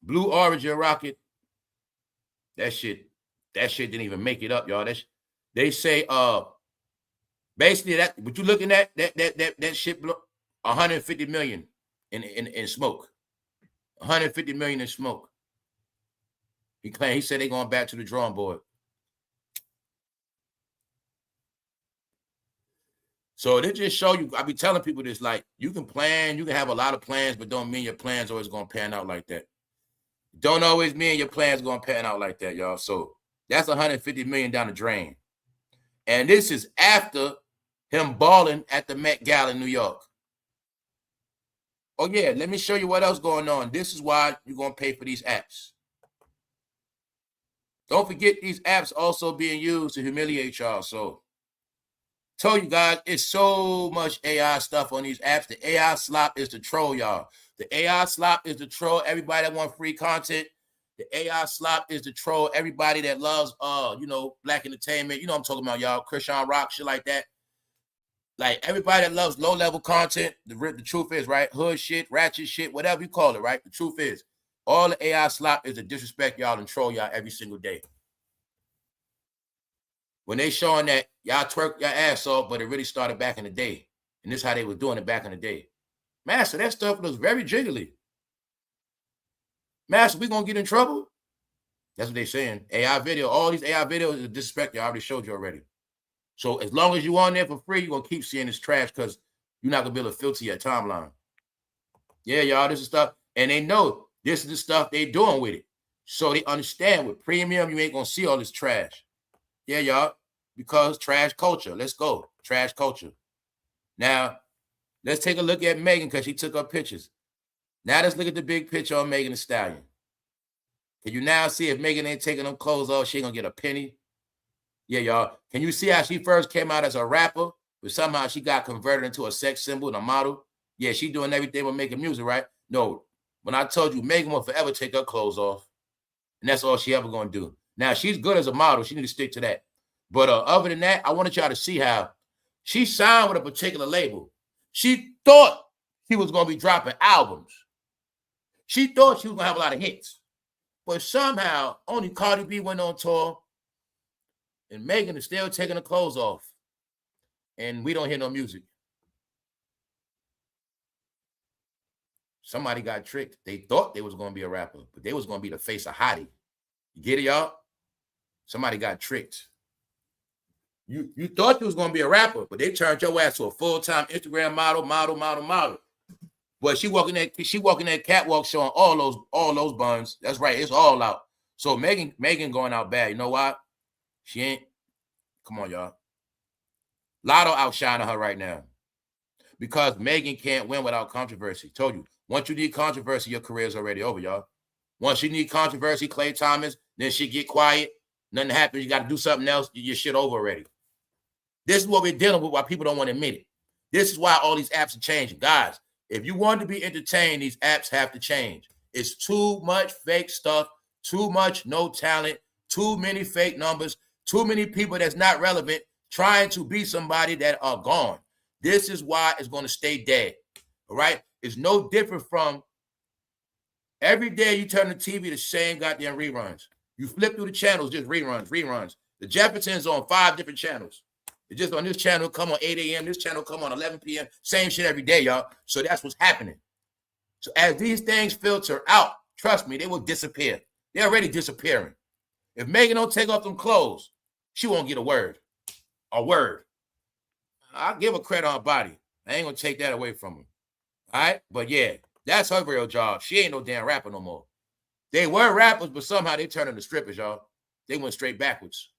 Blue Origin rocket, that shit didn't even make it up, y'all. They say basically that what you looking at, that shit blew 150 million in smoke. 150 million in smoke. He said they're going back to the drawing board. So they just show you, I be telling people this, like, you can plan, you can have a lot of plans, but don't mean your plans always going to pan out like that. Don't always mean your plans going to pan out like that, y'all. So that's 150 million down the drain. And this is after him balling at the Met Gala in New York. Oh, yeah, let me show you what else going on. This is why you're going to pay for these apps. Don't forget these apps also being used to humiliate y'all. So told you guys, it's so much AI stuff on these apps. The AI slop is the troll, y'all. The AI slop is the troll. Everybody that want free content. The AI slop is the troll. Everybody that loves, black entertainment. You know what I'm talking about, y'all. Christian Rock, shit like that. Like, everybody that loves low-level content, the truth is, right? Hood shit, ratchet shit, whatever you call it, right? The truth is, all the AI slop is to disrespect y'all and troll y'all every single day. When they showing that y'all twerk your ass off, but it really started back in the day. And this is how they were doing it back in the day. Master, that stuff was very jiggly. Master, we going to get in trouble? That's what they're saying. AI video, all these AI videos is disrespect. I already showed you already. So as long as you on there for free, you're going to keep seeing this trash because you're not going to be able to filter your timeline. Yeah, y'all, this is stuff. And they know this is the stuff they doing with it. So they understand with premium, you ain't going to see all this trash. Yeah, y'all, because trash culture. Let's go. Trash culture. Now, let's take a look at Megan because she took her pictures. Now let's look at the big picture on Megan Thee Stallion. Can you now see if Megan ain't taking them clothes off, she ain't going to get a penny? Yeah, y'all. Can you see how she first came out as a rapper, but somehow she got converted into a sex symbol and a model? Yeah, she doing everything with making music, right? No. When I told you Megan will forever take her clothes off, and that's all she ever going to do. Now, she's good as a model. She need to stick to that. But other than that, I wanted y'all to see how she signed with a particular label. She thought she was going to be dropping albums. She thought she was going to have a lot of hits. But somehow, only Cardi B went on tour, and Megan is still taking her clothes off. And we don't hear no music. Somebody got tricked. They thought they was going to be a rapper, but they was going to be the face of Hottie. You get it, y'all? Somebody got tricked. You thought you was going to be a rapper, but they turned your ass to a full-time Instagram model. But she walking that catwalk showing all those buns. That's right. It's all out. So Megan going out bad. You know why? She ain't. Come on, y'all. LATTO outshining her right now. Because Megan can't win without controversy. Told you. Once you need controversy, your career is already over, y'all. Once you need controversy, Clay Thomas, then she get quiet. Nothing happens. You got to do something else. Your shit over already. This is what we're dealing with, why people don't want to admit it. This is why all these apps are changing. Guys, if you want to be entertained, these apps have to change. It's too much fake stuff, too much no talent, too many fake numbers, too many people that's not relevant trying to be somebody that are gone. This is why it's going to stay dead. All right? It's no different from every day you turn the TV, the same goddamn reruns. You flip through the channels, just reruns. The Jeffersons on 5 different channels. It's just on this channel, come on 8 a.m. This channel come on 11 p.m. Same shit every day, y'all. So that's what's happening. So as these things filter out, trust me, they will disappear. They're already disappearing. If Megan don't take off them clothes, she won't get a word. A word. I'll give her credit on her body. I ain't gonna take that away from her. All right? But yeah, that's her real job. She ain't no damn rapper no more. They were rappers, but somehow they turned into strippers, y'all. They went straight backwards.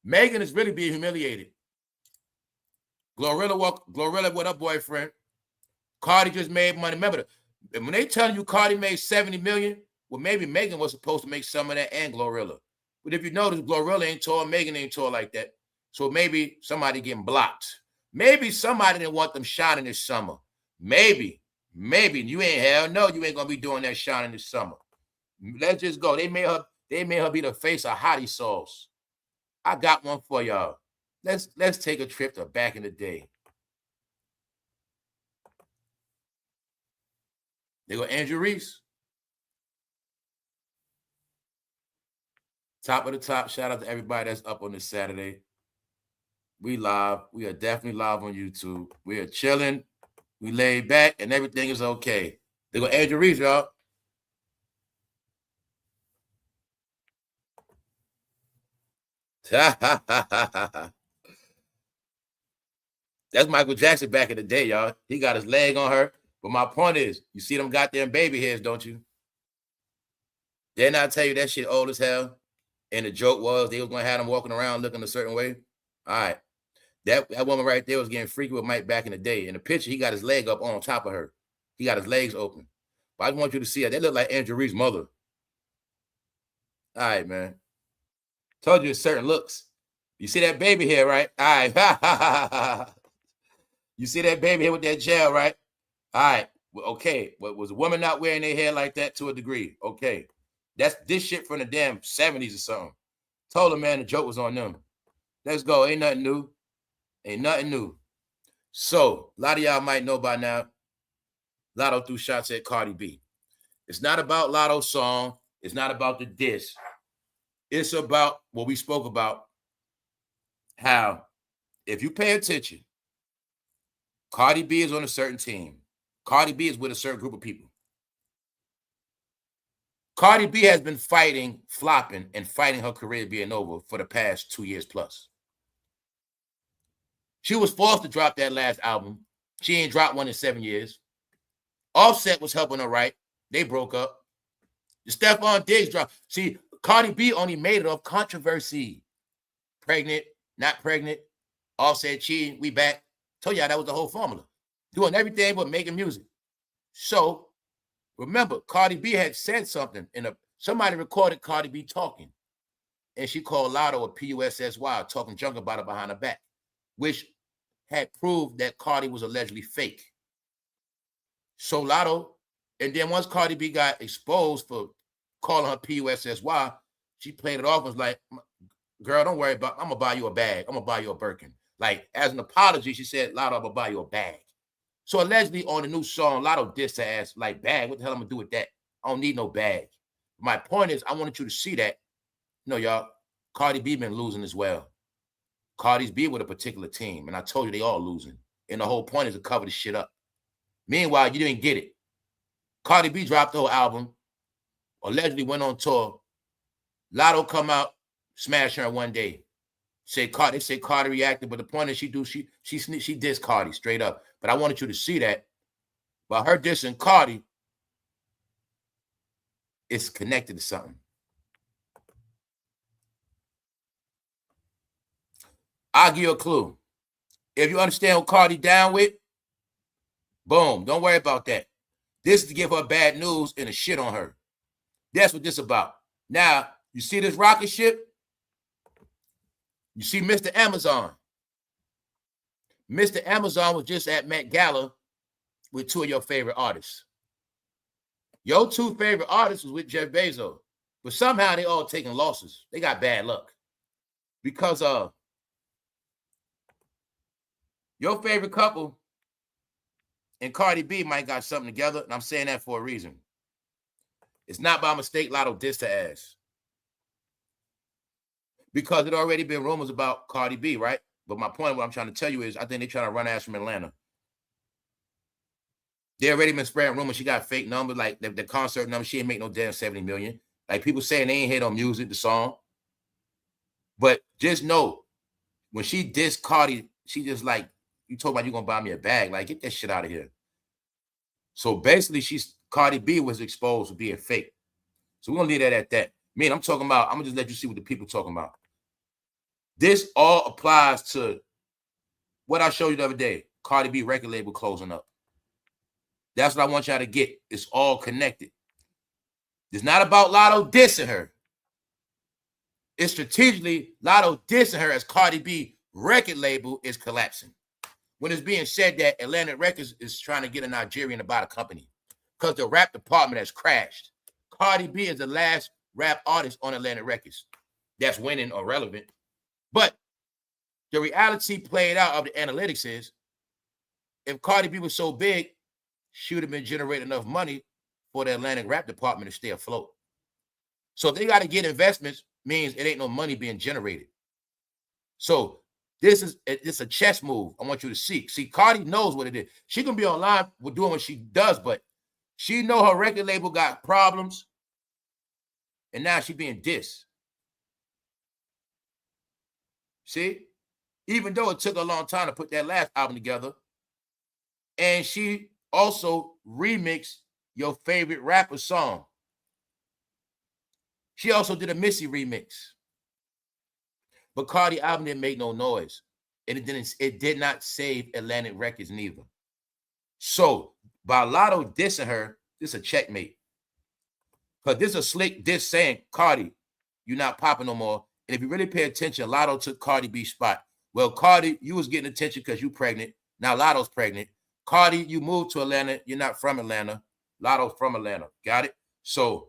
Megan is really being humiliated. Glorilla with her boyfriend. Cardi just made money. Remember, when they tell you Cardi made 70 million, well, maybe Megan was supposed to make some of that and Glorilla. But if you notice, Glorilla ain't tall, Megan ain't tall like that. So maybe somebody getting blocked. Maybe somebody didn't want them shining this summer. Maybe. You ain't hell no, you ain't gonna be doing that shining this summer. Let's just go. They made her be the face of hottie sauce. I got one for y'all. Let's take a trip to back in the day. They go Andrew Reese. Top of the top. Shout out to everybody that's up on this Saturday. We live. We are definitely live on YouTube. We are chilling. We laid back and everything is okay. They go Andrew Reese, y'all. That's Michael Jackson back in the day, y'all. He got his leg on her. But my point is, you see them goddamn baby heads, don't you? Didn't I tell you that shit old as hell? And the joke was they was going to have them walking around looking a certain way. All right. That woman right there was getting freaky with Mike back in the day. In the picture, he got his leg up on top of her. He got his legs open. But I just want you to see it. They look like Andrew Reese's mother. All right, man. Told you it's certain looks. You see that baby hair, right? All right. You see that baby hair with that gel, right? All right. Okay. But was a woman not wearing their hair like that to a degree? Okay. That's this shit from the damn 70s or something. Told them, man, the joke was on them. Let's go. Ain't nothing new. Ain't nothing new. So, a lot of y'all might know by now, Latto threw shots at Cardi B. It's not about Latto's song. It's not about the diss. It's about what we spoke about, how if you pay attention, Cardi B is on a certain team. Cardi B is with a certain group of people. Cardi B has been fighting, flopping, and fighting her career being over for the past 2 years plus. She was forced to drop that last album. She ain't dropped one in 7 years. Offset was helping her right. They broke up. The Stephon Diggs dropped. See, Cardi B only made it off controversy. Pregnant, not pregnant, Offset cheating, we back. Told y'all that was the whole formula. Doing everything but making music. So, remember, Cardi B had said something. Somebody recorded Cardi B talking. And she called Latto a P-U-S-S-Y, talking junk about her behind her back, which had proved that Cardi was allegedly fake. So Latto, and then once Cardi B got exposed for calling her P-U-S-S-Y, she played it off and was like, girl, don't worry about it. I'm going to buy you a bag. I'm going to buy you a Birkin. Like, as an apology, she said, Latto, I'm going to buy you a bag. So allegedly on the new song, Latto dissed her ass, like, bag, what the hell am I going to do with that? I don't need no bag. My point is, I wanted you to see that, y'all, Cardi B been losing as well. Cardi's B with a particular team, and I told you they all losing. And the whole point is to cover this shit up. Meanwhile, you didn't get it. Cardi B dropped the whole album, allegedly went on tour. Latto come out, smash her in one day. They say Cardi reacted, but the point is she dissed Cardi straight up. But I wanted you to see that. But her dissing Cardi is connected to something. I'll give you a clue. If you understand what Cardi down with, boom, don't worry about that. This is to give her bad news and a shit on her. That's what this is about. Now, you see this rocket ship? You see Mr. Amazon. Mr. Amazon was just at Met Gala with two of your favorite artists. Your two favorite artists was with Jeff Bezos. But somehow they all taking losses. They got bad luck. Because your favorite couple and Cardi B might got something together, and I'm saying that for a reason. It's not by mistake Latto dissed her ass. Because it already been rumors about Cardi B, right? But my point, what I'm trying to tell you is, I think they're trying to run ass from Atlanta. They already been spreading rumors. She got fake numbers, like the concert number. She ain't make no damn 70 million. Like people saying they ain't hit on music, the song. But just know, when she dissed Cardi, she just like, you told about you gonna buy me a bag. Like, get that shit out of here. So basically, Cardi B was exposed for being fake. So we're gonna leave that at that. I'm talking about, I'm gonna just let you see what the people talking about. This all applies to what I showed you the other day. Cardi B record label closing up. That's what I want y'all to get. It's all connected. It's not about LATTO dissing her. It's strategically LATTO dissing her as Cardi B record label is collapsing. When it's being said that Atlantic Records is trying to get a Nigerian to buy the company because the rap department has crashed. Cardi B is the last rap artist on Atlantic Records that's winning or relevant. But the reality played out of the analytics is, if Cardi B was so big, she would have been generating enough money for the Atlantic rap department to stay afloat. So if they got to get investments, means it ain't no money being generated. So it's a chess move. I want you to see. See, Cardi knows what it is. She can be online with doing what she does, but she know her record label got problems, and now she being dissed. See? Even though it took a long time to put that last album together, and she also remixed your favorite rapper song. She also did a Missy remix. But Cardi album didn't make no noise. And it did not save Atlantic Records neither. So by LATTO dissing her, this is a checkmate. Because this is a slick diss saying, Cardi, you're not popping no more. And if you really pay attention, LATTO took Cardi B's spot. Well, Cardi, you was getting attention because you pregnant. Now LATTO's pregnant. Cardi, you moved to Atlanta. You're not from Atlanta. LATTO's from Atlanta. Got it? So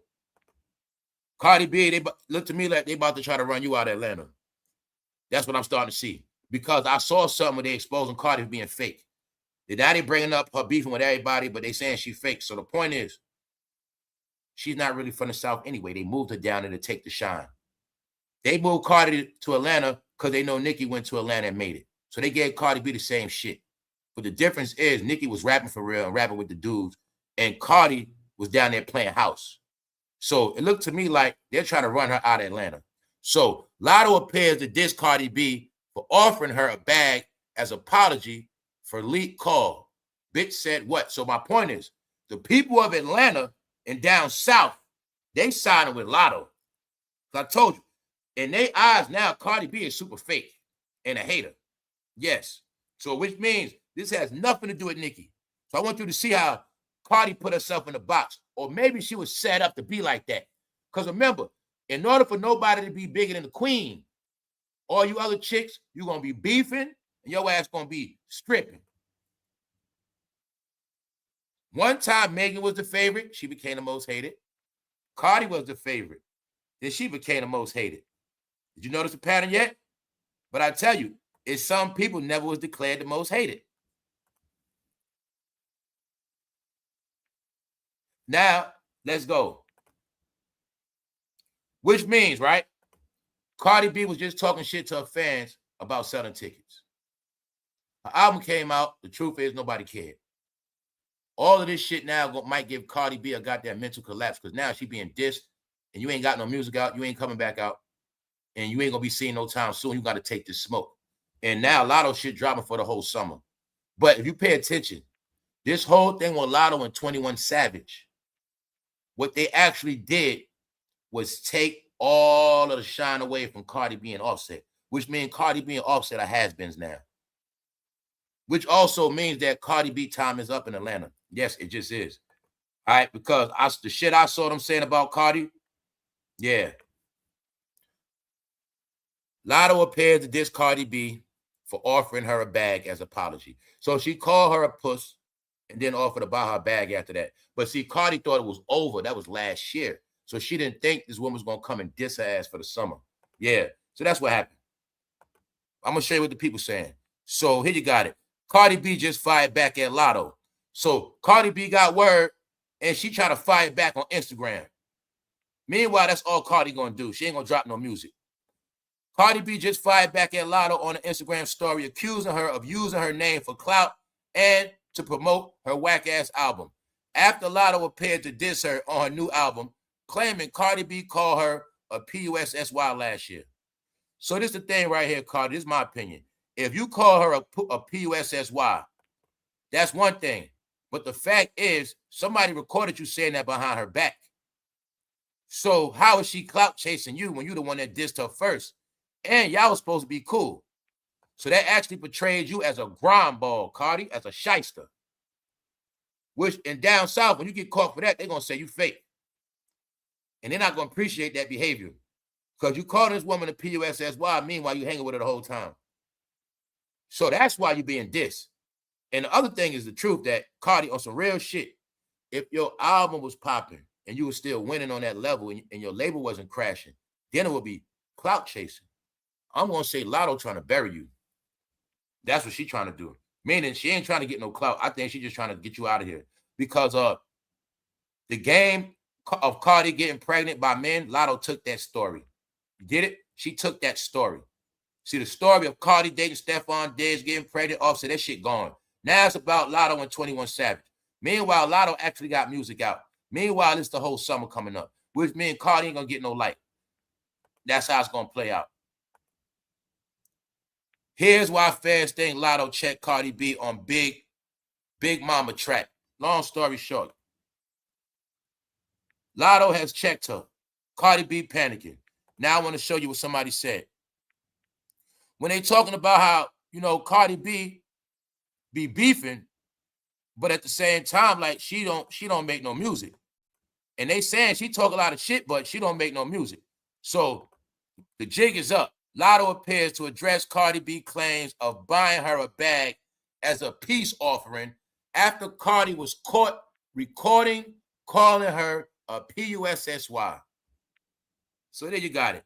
Cardi B, they look to me like they about to try to run you out of Atlanta. That's what I'm starting to see. Because I saw something where they exposing Cardi for being fake. Now they bringing up her beefing with everybody, but they saying she fake. So the point is, she's not really from the South anyway. They moved her down there to take the shine. They moved Cardi to Atlanta because they know Nicki went to Atlanta and made it. So they gave Cardi B the same shit. But the difference is Nicki was rapping for real and rapping with the dudes, and Cardi was down there playing house. So it looked to me like they're trying to run her out of Atlanta. So LATTO appears to diss Cardi B for offering her a bag as apology for leaked call. Bitch said what? So my point is, the people of Atlanta and down south, they siding with LATTO. I told you, in their eyes now, Cardi B is super fake and a hater. Yes. So which means this has nothing to do with Nicki. So I want you to see how Cardi put herself in a box. Or maybe she was set up to be like that. Because remember, in order for nobody to be bigger than the queen, all you other chicks, you're going to be beefing and your ass going to be stripping. One time, Megan was the favorite. She became the most hated. Cardi was the favorite. Then she became the most hated. Did you notice the pattern yet? But I tell you, it's some people never was declared the most hated. Now, let's go. Which means, right? Cardi B was just talking shit to her fans about selling tickets. Her album came out. The truth is nobody cared. All of this shit now might give Cardi B a goddamn mental collapse because now she being dissed and you ain't got no music out. You ain't coming back out. And you ain't going to be seeing no time soon. You got to take this smoke. And now LATTO shit dropping for the whole summer. But if you pay attention, this whole thing with LATTO and 21 Savage, what they actually did was take all of the shine away from Cardi B and Offset, which means Cardi B and Offset are has-beens now. Which also means that Cardi B time is up in Atlanta. Yes, it just is. All right, because the shit I saw them saying about Cardi, yeah. LATTO appeared to diss Cardi B for offering her a bag as apology. So she called her a puss and then offered to buy her a bag after that. But see, Cardi thought it was over. That was last year. So she didn't think this woman was going to come and diss her ass for the summer. Yeah. So that's what happened. I'm going to show you what the people saying. So here you got it. Cardi B just fired back at LATTO. So Cardi B got word and she tried to fire back on Instagram. Meanwhile, that's all Cardi going to do. She ain't going to drop no music. Cardi B just fired back at Latto on an Instagram story, accusing her of using her name for clout and to promote her whack-ass album. After Latto appeared to diss her on her new album, claiming Cardi B called her a PUSSY last year. So this is the thing right here, Cardi. This is my opinion. If you call her a PUSSY, that's one thing. But the fact is, somebody recorded you saying that behind her back. So how is she clout chasing you when you're the one that dissed her first? And y'all was supposed to be cool. So that actually portrayed you as a grind ball, Cardi, as a shyster. Which, in down south, when you get caught for that, they're going to say you fake. And they're not going to appreciate that behavior. Because you call this woman a PUSSY, meanwhile you hanging with her the whole time. So that's why you're being dissed. And the other thing is the truth that, Cardi, on some real shit, if your album was popping and you were still winning on that level and your label wasn't crashing, then it would be clout chasing. I'm going to say Latto trying to bury you. That's what she's trying to do. Meaning she ain't trying to get no clout. I think she's just trying to get you out of here. Because the game of Cardi getting pregnant by men, Latto took that story. You get it? She took that story. See, the story of Cardi dating Stephon Diggs, getting pregnant, Offset, that shit gone. Now it's about Latto and 21 Savage. Meanwhile, Latto actually got music out. Meanwhile, it's the whole summer coming up, which me and Cardi ain't going to get no light. That's how it's going to play out. Here's why fans think Latto checked Cardi B on Big Mama track. Long story short, Latto has checked her. Cardi B panicking. Now I want to show you what somebody said. When they talking about how, Cardi B be beefing, but at the same time, like she don't make no music. And they saying she talk a lot of shit, but she don't make no music. So the jig is up. Latto appears to address Cardi B claims of buying her a bag as a peace offering after Cardi was caught recording, calling her a PUSSY. So there you got it.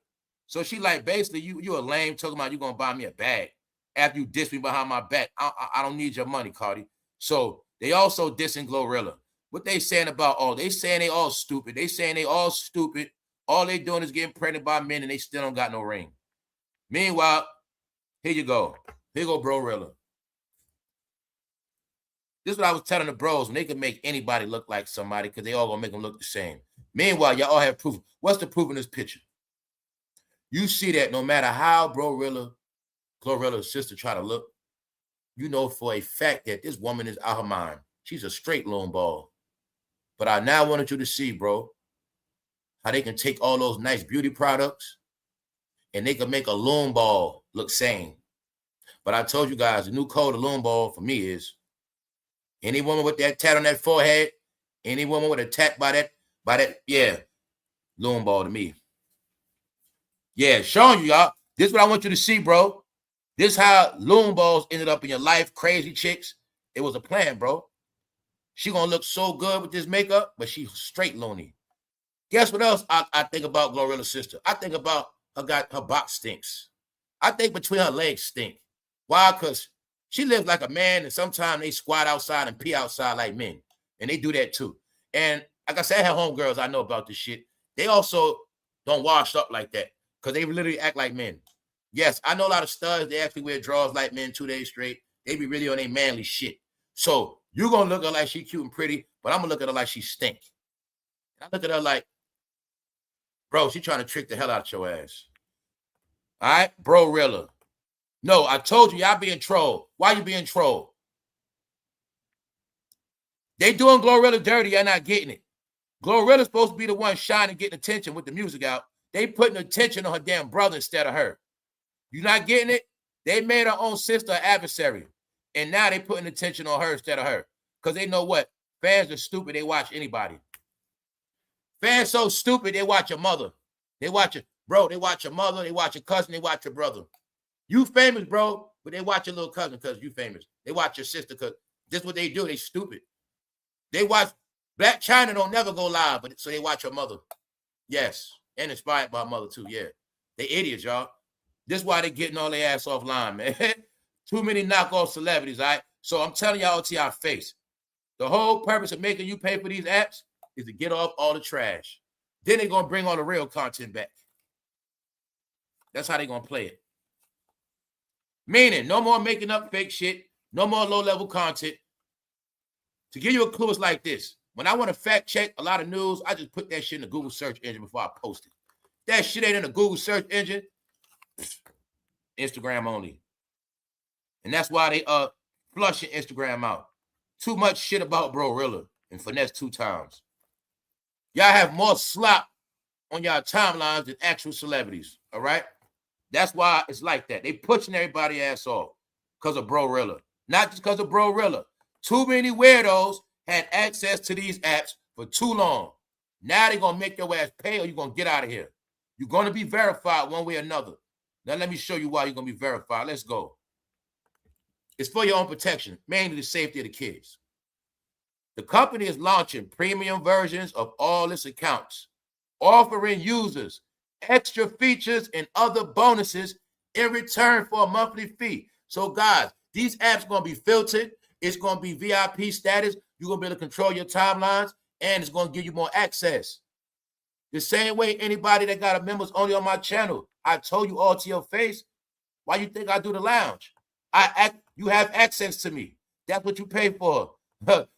So she like, basically, you a lame talking about you gonna buy me a bag after you diss me behind my back. I don't need your money, Cardi. So they also dissing Glorilla. What they saying about they saying they all stupid. They saying they all stupid. All they doing is getting pregnant by men and they still don't got no ring. Meanwhile, here you go. Here you go, Glorilla. This is what I was telling the bros, when they can make anybody look like somebody because they all gonna make them look the same. Meanwhile, y'all all have proof. What's the proof in this picture? You see that no matter how Glorilla's sister try to look, you know for a fact that this woman is out of her mind. She's a straight lone ball. But I now wanted you to see, bro, how they can take all those nice beauty products and they can make a loon ball look sane. But I told you guys, the new code of loon ball for me is any woman with that tat on that forehead, any woman with a tat by that, yeah, loon ball to me. Yeah, showing you, y'all. This is what I want you to see, bro. This is how loon balls ended up in your life, crazy chicks. It was a plan, bro. She gonna look so good with this makeup, but she's straight loony. Guess what else I think about Glorilla's sister? I think about her box stinks. I think between her legs stink. Why? Because she lives like a man, and sometimes they squat outside and pee outside like men. And they do that too. And like I said, I have homegirls I know about this shit. They also don't wash up like that because they literally act like men. Yes, I know a lot of studs, they actually wear drawers like men 2 days straight. They be really on their manly shit. So you're going to look at her like she cute and pretty, but I'm going to look at her like she stink. I look at her like, bro, she trying to trick the hell out of your ass. All right, Glorilla. No, I told you, y'all being trolled. Why you being trolled? They doing Glorilla dirty, y'all not getting it. Glorilla's supposed to be the one shining, getting attention with the music out. They putting attention on her damn brother instead of her. You not getting it? They made her own sister an adversary. And now they putting attention on her instead of her. Because they know what? Fans are stupid. They watch anybody. Fans so stupid, they watch your mother. They watch your bro. They watch your mother. They watch your cousin. They watch your brother. You famous, bro, but they watch your little cousin because you famous. They watch your sister because this is what they do. They stupid. They watch Black China don't never go live, but so they watch your mother. Yes. And inspired by mother too. Yeah. They idiots, y'all. This is why they getting all their ass offline, man. Too many knockoff celebrities, all right? So I'm telling y'all to your face. The whole purpose of making you pay for these apps is to get off all the trash. Then they're going to bring all the real content back. That's how they gonna play it. Meaning, no more making up fake shit, no more low-level content. To give you a clue, it's like this. When I want to fact check a lot of news, I just put that shit in the Google search engine before I post it. That shit ain't in the Google search engine. Instagram only. And that's why they flushing Instagram out. Too much shit about glorilla and finesse 2 times. Y'all have more slop on y'all timelines than actual celebrities, all right? That's why it's like that. They pushing everybody ass off because of glorilla. Not just because of glorilla. Too many weirdos had access to these apps for too long. Now they're going to make your ass pay or you're going to get out of here. You're going to be verified one way or another. Now let me show you why you're going to be verified. Let's go. It's for your own protection, mainly the safety of the kids. The company is launching premium versions of all its accounts, offering users extra features and other bonuses in return for a monthly fee. So guys, these apps going to be filtered. It's going to be VIP status. You're going to be able to control your timelines, and it's going to give you more access. The same way anybody that got a members only on my channel, I told you all to your face, why you think I do the lounge? You have access to me. That's what you pay for.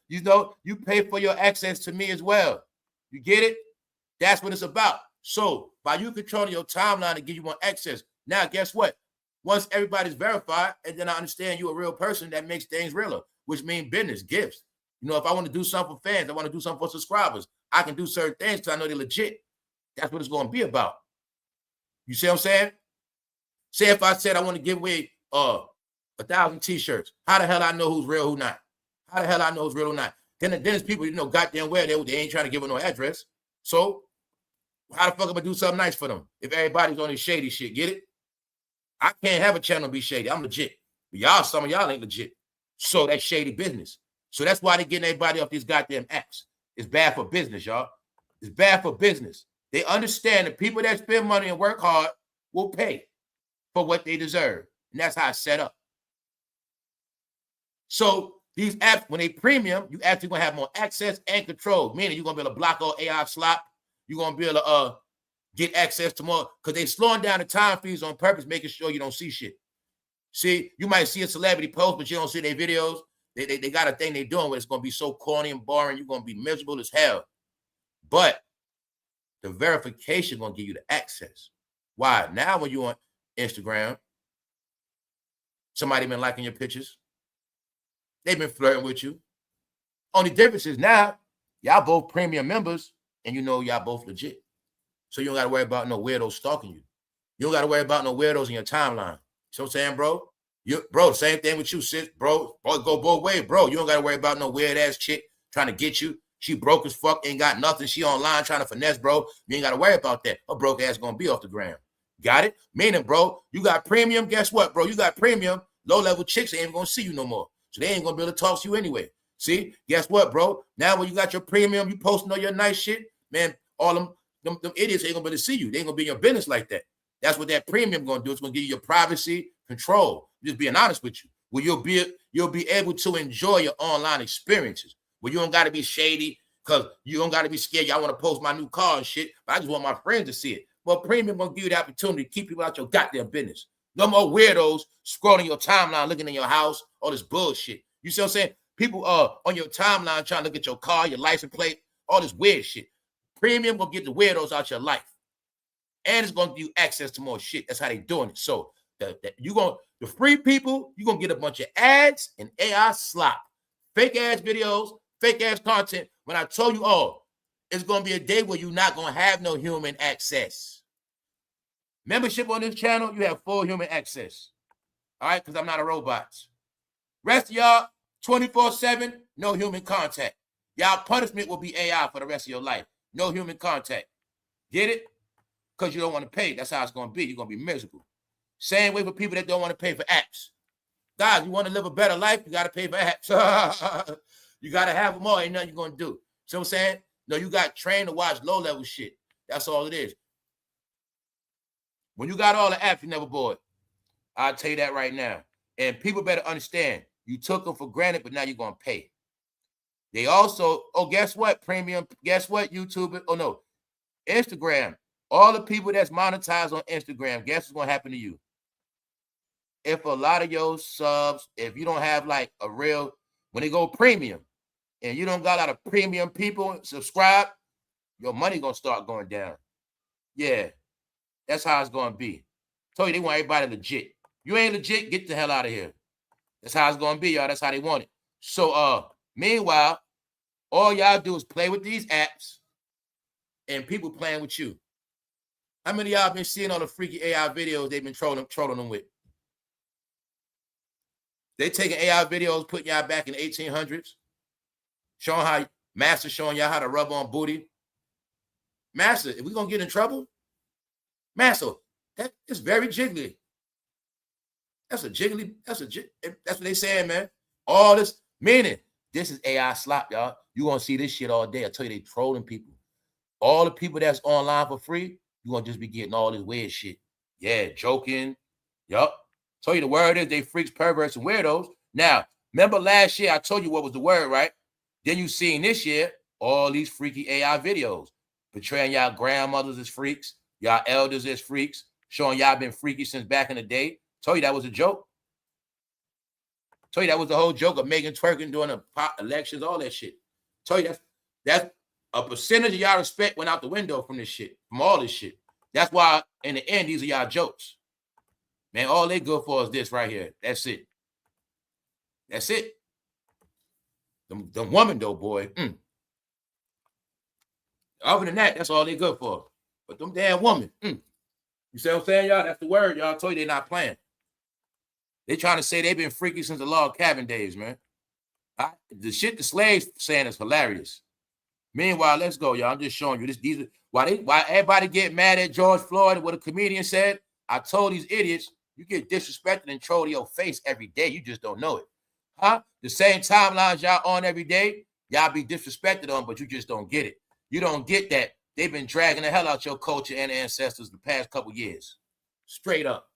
You know, you pay for your access to me as well. You get it? That's what it's about. So by you controlling your timeline to give you more access, now guess what? Once everybody's verified, and then I understand you're a real person, that makes things realer, which means business, gifts. You know, if I want to do something for fans, I want to do something for subscribers, I can do certain things because I know they're legit. That's what it's going to be about. You see what I'm saying? Say if I said I want to give away 1,000 t-shirts, how the hell I know who's real, who not? How the hell I know who's real or not? Then there's people, you know, goddamn well, they ain't trying to give them no address. So how the fuck am I gonna do something nice for them if everybody's on this shady shit? Get it? I can't have a channel be shady. I'm legit. But y'all, some of y'all ain't legit. So that's shady business. So that's why they're getting everybody off these goddamn apps. It's bad for business, y'all. It's bad for business. They understand that people that spend money and work hard will pay for what they deserve. And that's how it's set up. So these apps, when they premium, you actually gonna have more access and control, meaning you're gonna be able to block all AI slop. You're gonna be able to get access to more, because they're slowing down the time fees on purpose, making sure you don't see shit. See, you might see a celebrity post, but you don't see their videos. They got a thing they're doing where it's gonna be so corny and boring, you're gonna be miserable as hell. But the verification gonna give you the access. Why? Now when you're on Instagram, somebody been liking your pictures. They've been flirting with you. Only difference is now, y'all both premium members, and you know y'all both legit. So you don't got to worry about no weirdos stalking you. You don't got to worry about no weirdos in your timeline. You know what I'm saying, bro? Bro, same thing with you, sis, bro. Boy, go both ways, bro. You don't got to worry about no weird-ass chick trying to get you. She broke as fuck, ain't got nothing. She online trying to finesse, bro. You ain't got to worry about that. Her broke ass going to be off the ground. Got it? Meaning, bro, you got premium. Guess what, bro? You got premium. Low-level chicks ain't going to see you no more. So they ain't going to be able to talk to you anyway. See? Guess what, bro? Now when you got your premium, you posting all your nice shit, man, all them idiots ain't going to be able to see you. They ain't going to be in your business like that. That's what that premium going to do. It's going to give you your privacy, control. Just being honest with you. Well, you'll be able to enjoy your online experiences. Well, you don't got to be shady because you don't got to be scared. Y'all want to post my new car and shit, but I just want my friends to see it. Well, premium going to give you the opportunity to keep people out your goddamn business. No more weirdos scrolling your timeline, looking in your house, all this bullshit. You see what I'm saying? People on your timeline trying to look at your car, your license plate, all this weird shit. Premium gonna get the weirdos out your life. And it's gonna give you access to more shit. That's how they doing it. So the free people, you're gonna get a bunch of ads and AI slop. Fake ass videos, fake ass content. When I told you all, it's gonna be a day where you're not gonna have no human access. Membership on this channel, you have full human access. All right, because I'm not a robot. Rest of y'all, 24/7, no human contact. Y'all punishment will be AI for the rest of your life. No human contact. Get it? Because you don't want to pay. That's how it's going to be. You're going to be miserable. Same way for people that don't want to pay for apps. Guys, you want to live a better life, you got to pay for apps. You got to have them all. Ain't nothing you're going to do. See what I'm saying? No, you got trained to watch low-level shit. That's all it is. When you got all the apps, you never bored. I'll tell you that right now. And people better understand, you took them for granted, but now you're going to pay. They also, guess what? Premium, guess what? YouTube, no, Instagram. All the people that's monetized on Instagram, guess what's going to happen to you? If a lot of your subs, if you don't have like a real, when they go premium, and you don't got a lot of premium people subscribe, your money going to start going down. Yeah, that's how it's going to be. Told you they want everybody legit. You ain't legit, get the hell out of here. That's how it's going to be, y'all. That's how they want it. So, meanwhile, all y'all do is play with these apps and people playing with you. How many of y'all been seeing all the freaky AI videos they've been trolling them with? They taking AI videos, putting y'all back in the 1800s, showing how, Master showing y'all how to rub on booty. Master, if we going to get in trouble, Master, that is very jiggly. That's what they saying, man. All this, meaning, this is AI slop, y'all. You going to see this shit all day. I tell you, they trolling people. All the people that's online for free, you're going to just be getting all this weird shit. Yeah, joking. Yup. Tell you the word is they freaks, perverts, and weirdos. Now, remember last year I told you what was the word, right? Then you seen this year all these freaky AI videos portraying y'all grandmothers as freaks, y'all elders as freaks, showing y'all been freaky since back in the day. Told you that was a joke. Told you that was the whole joke of Megan twerking during the elections, all that shit. Told you that's a percentage of y'all respect went out the window from this shit, from all this shit. That's why in the end these are y'all jokes. Man, all they good for is this right here. That's it. That's it. The woman though, boy. Other than that, that's all they good for. But them damn woman. You see what I'm saying, y'all? That's the word, y'all. I told you they not playing. They trying to say they've been freaky since the log cabin days, man. The shit the slaves saying is hilarious. Meanwhile, let's go, y'all. I'm just showing you this. These why everybody get mad at George Floyd and what a comedian said. I told these idiots, you get disrespected and trolled to your face every day. You just don't know it. Huh? The same timelines y'all on every day, y'all be disrespected on, but you just don't get it. You don't get that. They've been dragging the hell out your culture and ancestors the past couple years. Straight up.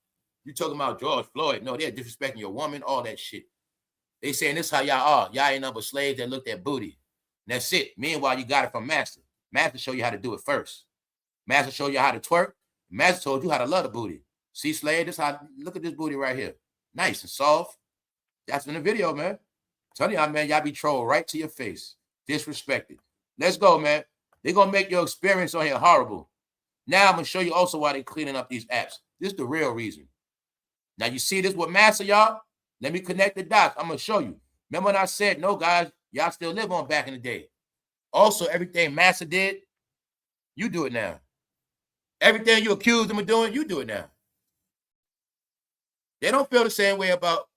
You talking about George Floyd. No, they're disrespecting your woman, all that shit. They saying this how y'all are. Y'all ain't nothing but slaves that looked at booty. And that's it. Meanwhile, you got it from Master. Master show you how to do it first. Master show you how to twerk. Master told you how to love the booty. See, slave, this how, look at this booty right here. Nice and soft. That's in the video, man. Tell y'all, man, y'all be trolled right to your face. Disrespected. Let's go, man. They're going to make your experience on here horrible. Now I'm going to show you also why they're cleaning up these apps. This is the real reason. Now, you see this with Master, y'all? Let me connect the dots. I'm going to show you. Remember when I said, no, guys, y'all still live on back in the day. Also, everything Master did, you do it now. Everything you accused them of doing, you do it now. They don't feel the same way about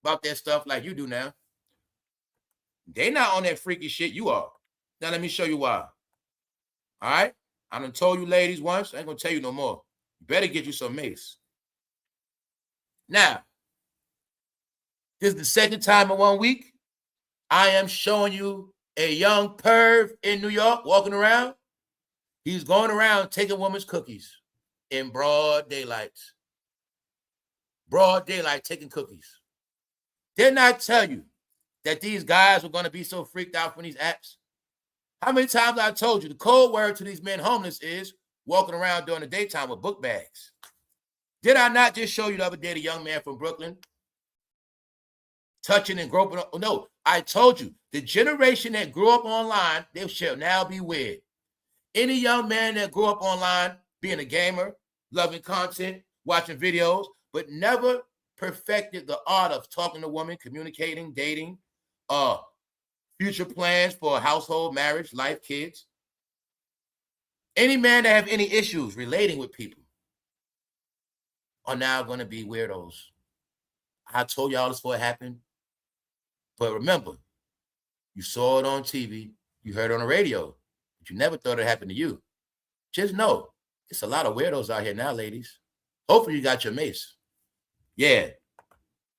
that stuff like you do now. They not on that freaky shit. You are. Now, let me show you why. All right? I done told you ladies once. I ain't going to tell you no more. You better get you some mace. Now, this is the second time in 1 week I am showing you a young perv in New York walking around. He's going around taking women's cookies in broad daylight. Broad daylight taking cookies. Didn't I tell you that these guys were going to be so freaked out from these apps? How many times I told you the code word to these men homeless is walking around during the daytime with book bags? Did I not just show you the other day the young man from Brooklyn touching and groping? No, I told you the generation that grew up online, they shall now be weird. Any young man that grew up online, being a gamer, loving content, watching videos, but never perfected the art of talking to women, communicating, dating, future plans for a household, marriage, life, kids. Any man that have any issues relating with people are now going to be weirdos. I told y'all this before it happened. But remember, you saw it on TV, you heard it on the radio, but you never thought it happened to you. Just know, it's a lot of weirdos out here now, ladies. Hopefully you got your mace. Yeah.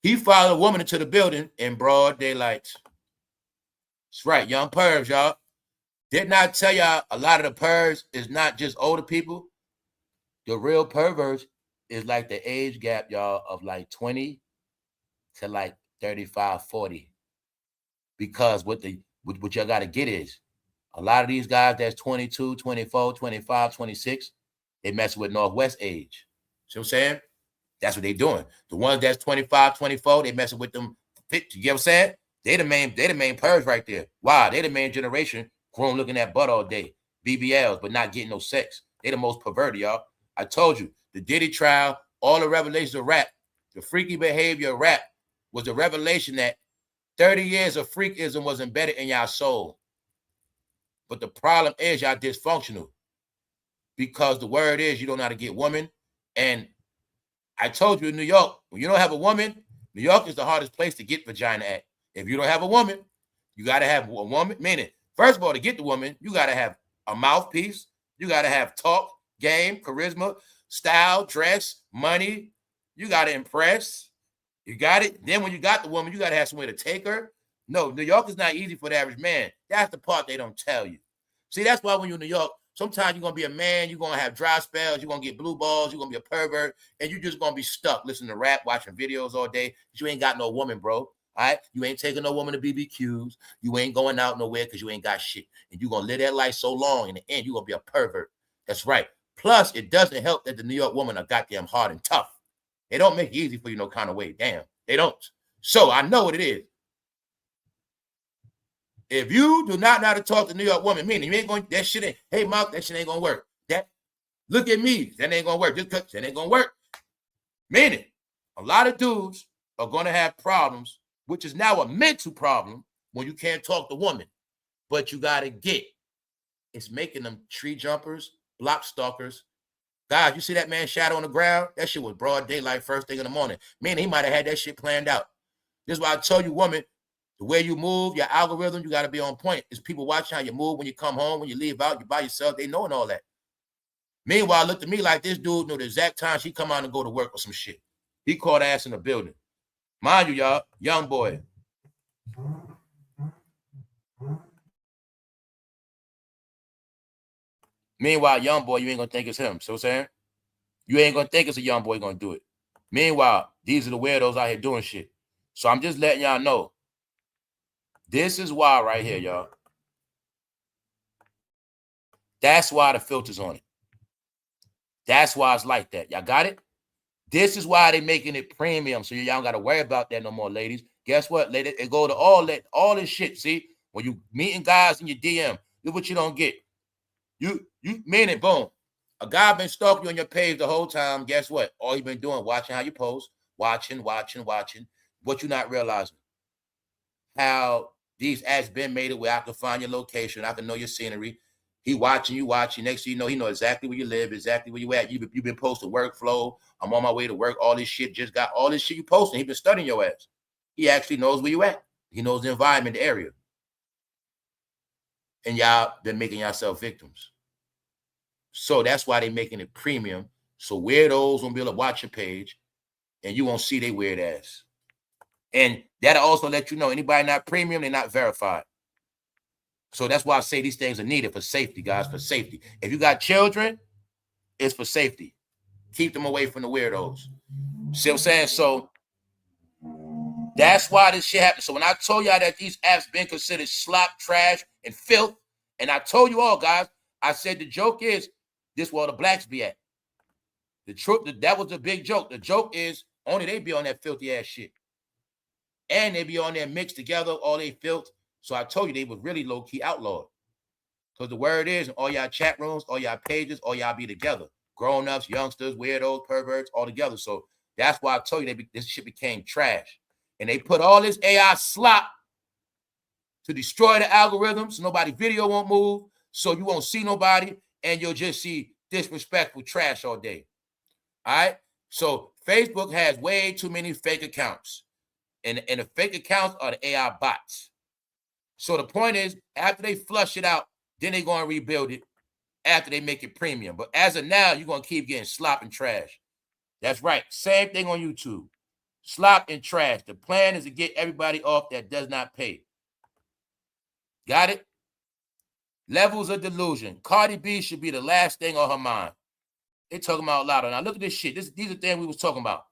He followed a woman into the building in broad daylight. That's right, young pervs, y'all. Didn't I tell y'all a lot of the pervs is not just older people? The real perverts is like the age gap, y'all, of like 20 to like 35, 40. Because what y'all got to get is a lot of these guys that's 22, 24, 25, 26, They messing with Northwest age. See what I'm saying? That's what they doing. The ones that's 25, 24, they messing with them. You get what I'm saying? They the main purge right there. Wow, they the main generation grown looking at butt all day. BBLs, but not getting no sex. They the most perverted, y'all. I told you, the Diddy trial, all the revelations of rap, the freaky behavior of rap was the revelation that 30 years of freakism was embedded in y'all soul. But the problem is y'all dysfunctional because the word is you don't know how to get women. And I told you in New York, when you don't have a woman, New York is the hardest place to get vagina at. If you don't have a woman, you got to have a woman. Meaning, first of all, to get the woman, you got to have a mouthpiece. You got to have talk, game, charisma, style, dress, money. You got to impress. You got it. Then when you got the woman, you got to have somewhere to take her. No, New York is not easy for the average man. That's the part they don't tell you. See, that's why when you're in New York, sometimes you're going to be a man, you're going to have dry spells, you're going to get blue balls, you're going to be a pervert, and you're just going to be stuck listening to rap, watching videos all day. You ain't got no woman, bro. All right? You ain't taking no woman to BBQs. You ain't going out nowhere because you ain't got shit. And you're going to live that life so long, in the end, you're going to be a pervert. That's right. Plus, it doesn't help that the New York women are goddamn hard and tough. They don't make it easy for you no kind of way. Damn, they don't. So I know what it is. If you do not know how to talk to New York woman, meaning you ain't going, that shit ain't, hey, Mark, that shit ain't going to work. That, look at me, that ain't going to work. Just that ain't going to work. Meaning, a lot of dudes are going to have problems, which is now a mental problem when you can't talk to women. But you got to get, it's making them tree jumpers, block stalkers. Guys, you see that man shadow on the ground? That shit was broad daylight first thing in the morning. Meaning he might have had that shit planned out. This is why I tell you, woman, the way you move, your algorithm, you got to be on point. It's people watching how you move when you come home, when you leave out, you by yourself. They knowing all that. Meanwhile, look at me like this dude knew the exact time she come out and go to work or some shit. He caught ass in the building. Mind you, y'all, young boy. Meanwhile, young boy, you ain't going to think it's him. So saying? You ain't going to think it's a young boy going to do it. Meanwhile, these are the weirdos out here doing shit. So I'm just letting y'all know. This is why right here, y'all. That's why the filter's on it. That's why it's like that. Y'all got it? This is why they making it premium. So y'all don't got to worry about that no more, ladies. Guess what? Ladies, it go to all this shit. See, when you meeting guys in your DM, look what you don't get. You mean it, boom. A guy been stalking you on your page the whole time. Guess what? All he been doing, watching how you post, watching. What you not realizing? How these apps been made it where I can find your location, I can know your scenery. He watching you. Next thing you know, he know exactly where you live, exactly where you at. You've been posting workflow. I'm on my way to work. All this shit just got all this shit you posting. He been studying your ass. He actually knows where you at. He knows the environment, the area. And y'all been making yourself victims. So that's why they making it premium. So weirdos won't be able to watch your page and you won't see they weird ass. And that'll also let you know anybody not premium, they're not verified. So that's why I say these things are needed for safety, guys, for safety. If you got children, it's for safety. Keep them away from the weirdos. See what I'm saying? So that's why this shit happens. So when I told y'all that these apps been considered slop, trash, and filth, and I told you all, guys, I said the joke is this where the blacks be at. The truth, that was the big joke. The joke is only they be on that filthy ass shit. And they be on there mixed together, all they filth. So I told you they was really low-key outlawed. Because the word is, all y'all chat rooms, all y'all pages, all y'all be together. Grown-ups, youngsters, weirdos, perverts, all together. So that's why I told you this shit became trash. And they put all this AI slop to destroy the algorithm so nobody video won't move, so you won't see nobody, and you'll just see disrespectful trash all day. All right? So Facebook has way too many fake accounts. And the fake accounts are the AI bots. So the point is, after they flush it out, then they're going to rebuild it after they make it premium. But as of now, you're going to keep getting slop and trash. That's right. Same thing on YouTube. Slop and trash. The plan is to get everybody off that does not pay. Got it? Levels of delusion. Cardi B should be the last thing on her mind. They talking about LATTO. Now look at this shit. These are things we was talking about.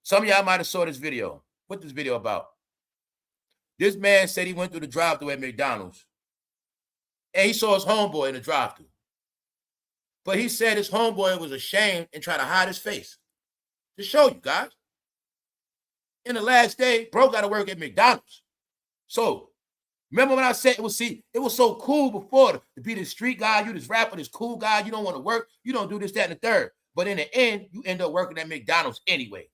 Some of y'all might have saw this video. What this video about? This man said he went through the drive-thru at McDonald's. And he saw his homeboy in the drive-thru. But he said his homeboy was ashamed and tried to hide his face. To show you guys. In the last day, bro got to work at McDonald's. So remember when I said it was so cool before to be this street guy, you this rapper, this cool guy, you don't want to work, you don't do this, that, and the third. But in the end, you end up working at McDonald's anyway.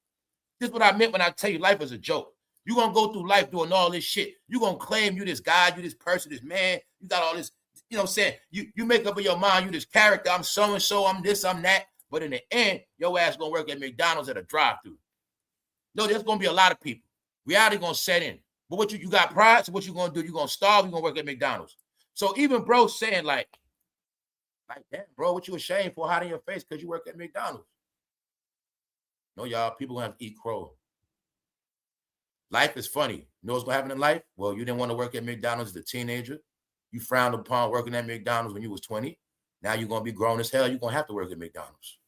This is what I meant when I tell you life is a joke. You're going to go through life doing all this shit. You're going to claim you this guy, you this person, this man, you got all this, you know what I'm saying? You make up in your mind, you this character, I'm so-and-so, I'm this, I'm that. But in the end, your ass going to work at McDonald's at a drive-thru. No, there's going to be a lot of people. Reality going to set in. But what you got pride, so what you going to do? You're going to starve, you're going to work at McDonald's. So even bro saying like that, bro, what you ashamed for hiding your face because you work at McDonald's? No, y'all, people going to have to eat crow. Life is funny. You know what's going to happen in life? Well, you didn't want to work at McDonald's as a teenager. You frowned upon working at McDonald's when you was 20. Now you're going to be grown as hell. You're going to have to work at McDonald's.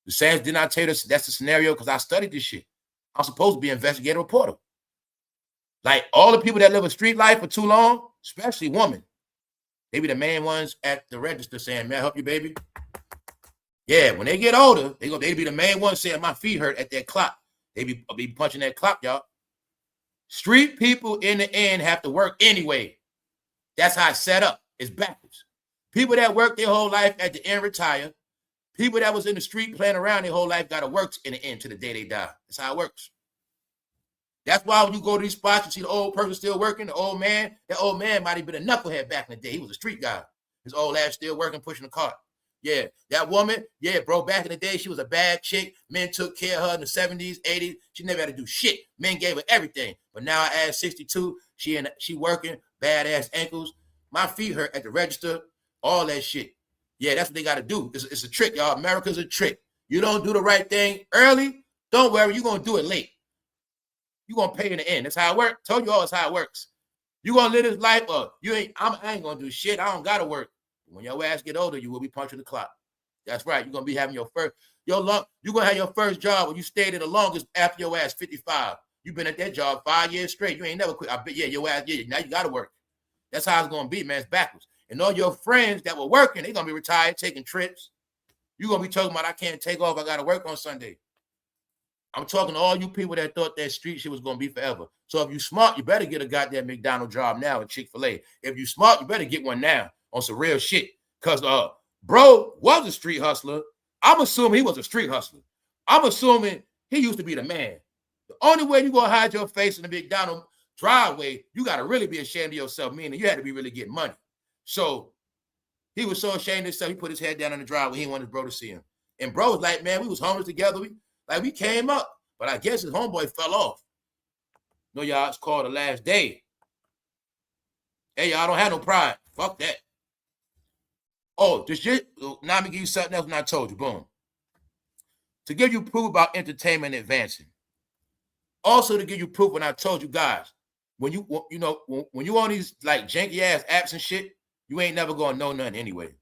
The Sands did not tell you this. That's the scenario because I studied this shit. I'm supposed to be an investigative reporter. Like all the people that live a street life for too long, especially women, they be the main ones at the register saying, "May I help you, baby?" Yeah, when they get older, they be the main ones saying, "My feet hurt" at that clock. They be punching that clock, y'all. Street people in the end have to work anyway. That's how it's set up. It's backwards. People that work their whole life at the end retire. People that was in the street playing around their whole life got to work in the end to the day they die. That's how it works. That's why when you go to these spots, you see the old person still working, the old man. That old man might have been a knucklehead back in the day. He was a street guy. His old ass still working, pushing the cart. Yeah, that woman, yeah, bro, back in the day, she was a bad chick. Men took care of her in the 70s, 80s. She never had to do shit. Men gave her everything. But now at 62, she working, badass ankles. My feet hurt at the register, all that shit. Yeah, that's what they got to do. It's a trick, y'all. America's a trick. You don't do the right thing early, don't worry, you're going to do it late. You're going to pay in the end. That's how it works. Told you all that's how it works. You're going to live this life up. I ain't going to do shit. I don't got to work. When your ass get older, you will be punching the clock. That's right. You're going to be having you're going to have your first job when you stayed there the longest after your ass 55. You've been at that job 5 years straight. You ain't never quit. I bet, yeah, your ass, yeah, now you got to work. That's how it's going to be, man. It's backwards. And all your friends that were working, they're going to be retired, taking trips. You're going to be talking about, I can't take off. I got to work on Sunday. I'm talking to all you people that thought that street shit was going to be forever. So if you smart, you better get a goddamn McDonald's job now at Chick-fil-A. If you smart, you better get one now on some real shit. Because bro was a street hustler. I'm assuming he was a street hustler. I'm assuming he used to be the man. The only way you're going to hide your face in the McDonald's driveway, you got to really be ashamed of yourself, meaning you had to be really getting money. So he was so ashamed of himself, he put his head down on the driveway. He didn't want his bro to see him. And bro was like, man, we was homeless together. We came up. But I guess his homeboy fell off. No, y'all, it's called The Last Day. Hey, y'all, don't have no pride. Fuck that. Oh, this shit, now I'm going to give you something else when I told you. Boom. To give you proof about entertainment advancing. Also to give you proof when I told you guys, when you on these like janky ass apps and shit, you ain't never going to know nothing anyway.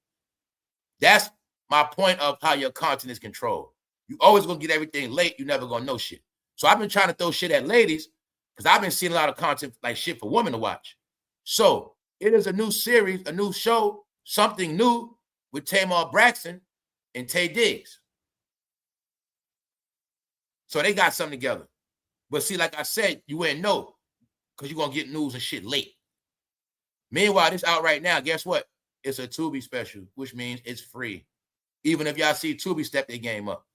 That's my point of how your content is controlled. You always going to get everything late. You never going to know shit. So I've been trying to throw shit at ladies because I've been seeing a lot of content like shit for women to watch. So it is a new series, a new show, something new with Tamar Braxton and Tay Diggs. So they got something together. But see, like I said, you wouldn't know because you're going to get news and shit late. Meanwhile, this out right now, guess what? It's a Tubi special, which means it's free. Even if y'all see Tubi step their game up.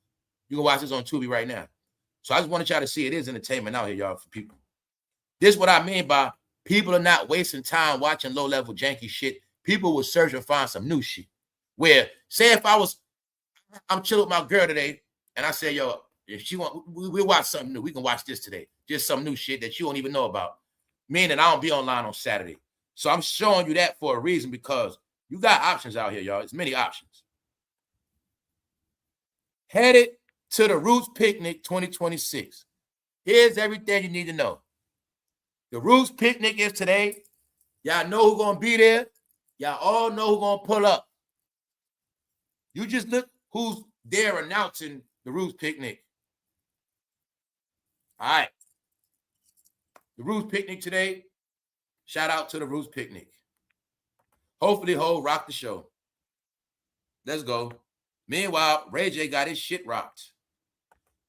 You can watch this on Tubi right now. So I just wanted y'all to see it is entertainment out here, y'all, for people. This is what I mean by people are not wasting time watching low-level janky shit. People will search and find some new shit. Where, say if I'm chilling with my girl today, and I say, yo, if she want, we'll watch something new. We can watch this today. Just some new shit that you don't even know about. Meaning I don't be online on Saturday. So I'm showing you that for a reason because you got options out here, y'all. It's many options. Headed to the Roots Picnic 2026. Here's everything you need to know. The Roots Picnic is today. Y'all know who's going to be there. Y'all all know who's going to pull up. You just look who's there announcing the Roots Picnic. All right. The Roots Picnic today. Shout out to the Roots Picnic. Hopefully, Ho rock the show. Let's go. Meanwhile, Ray J got his shit rocked.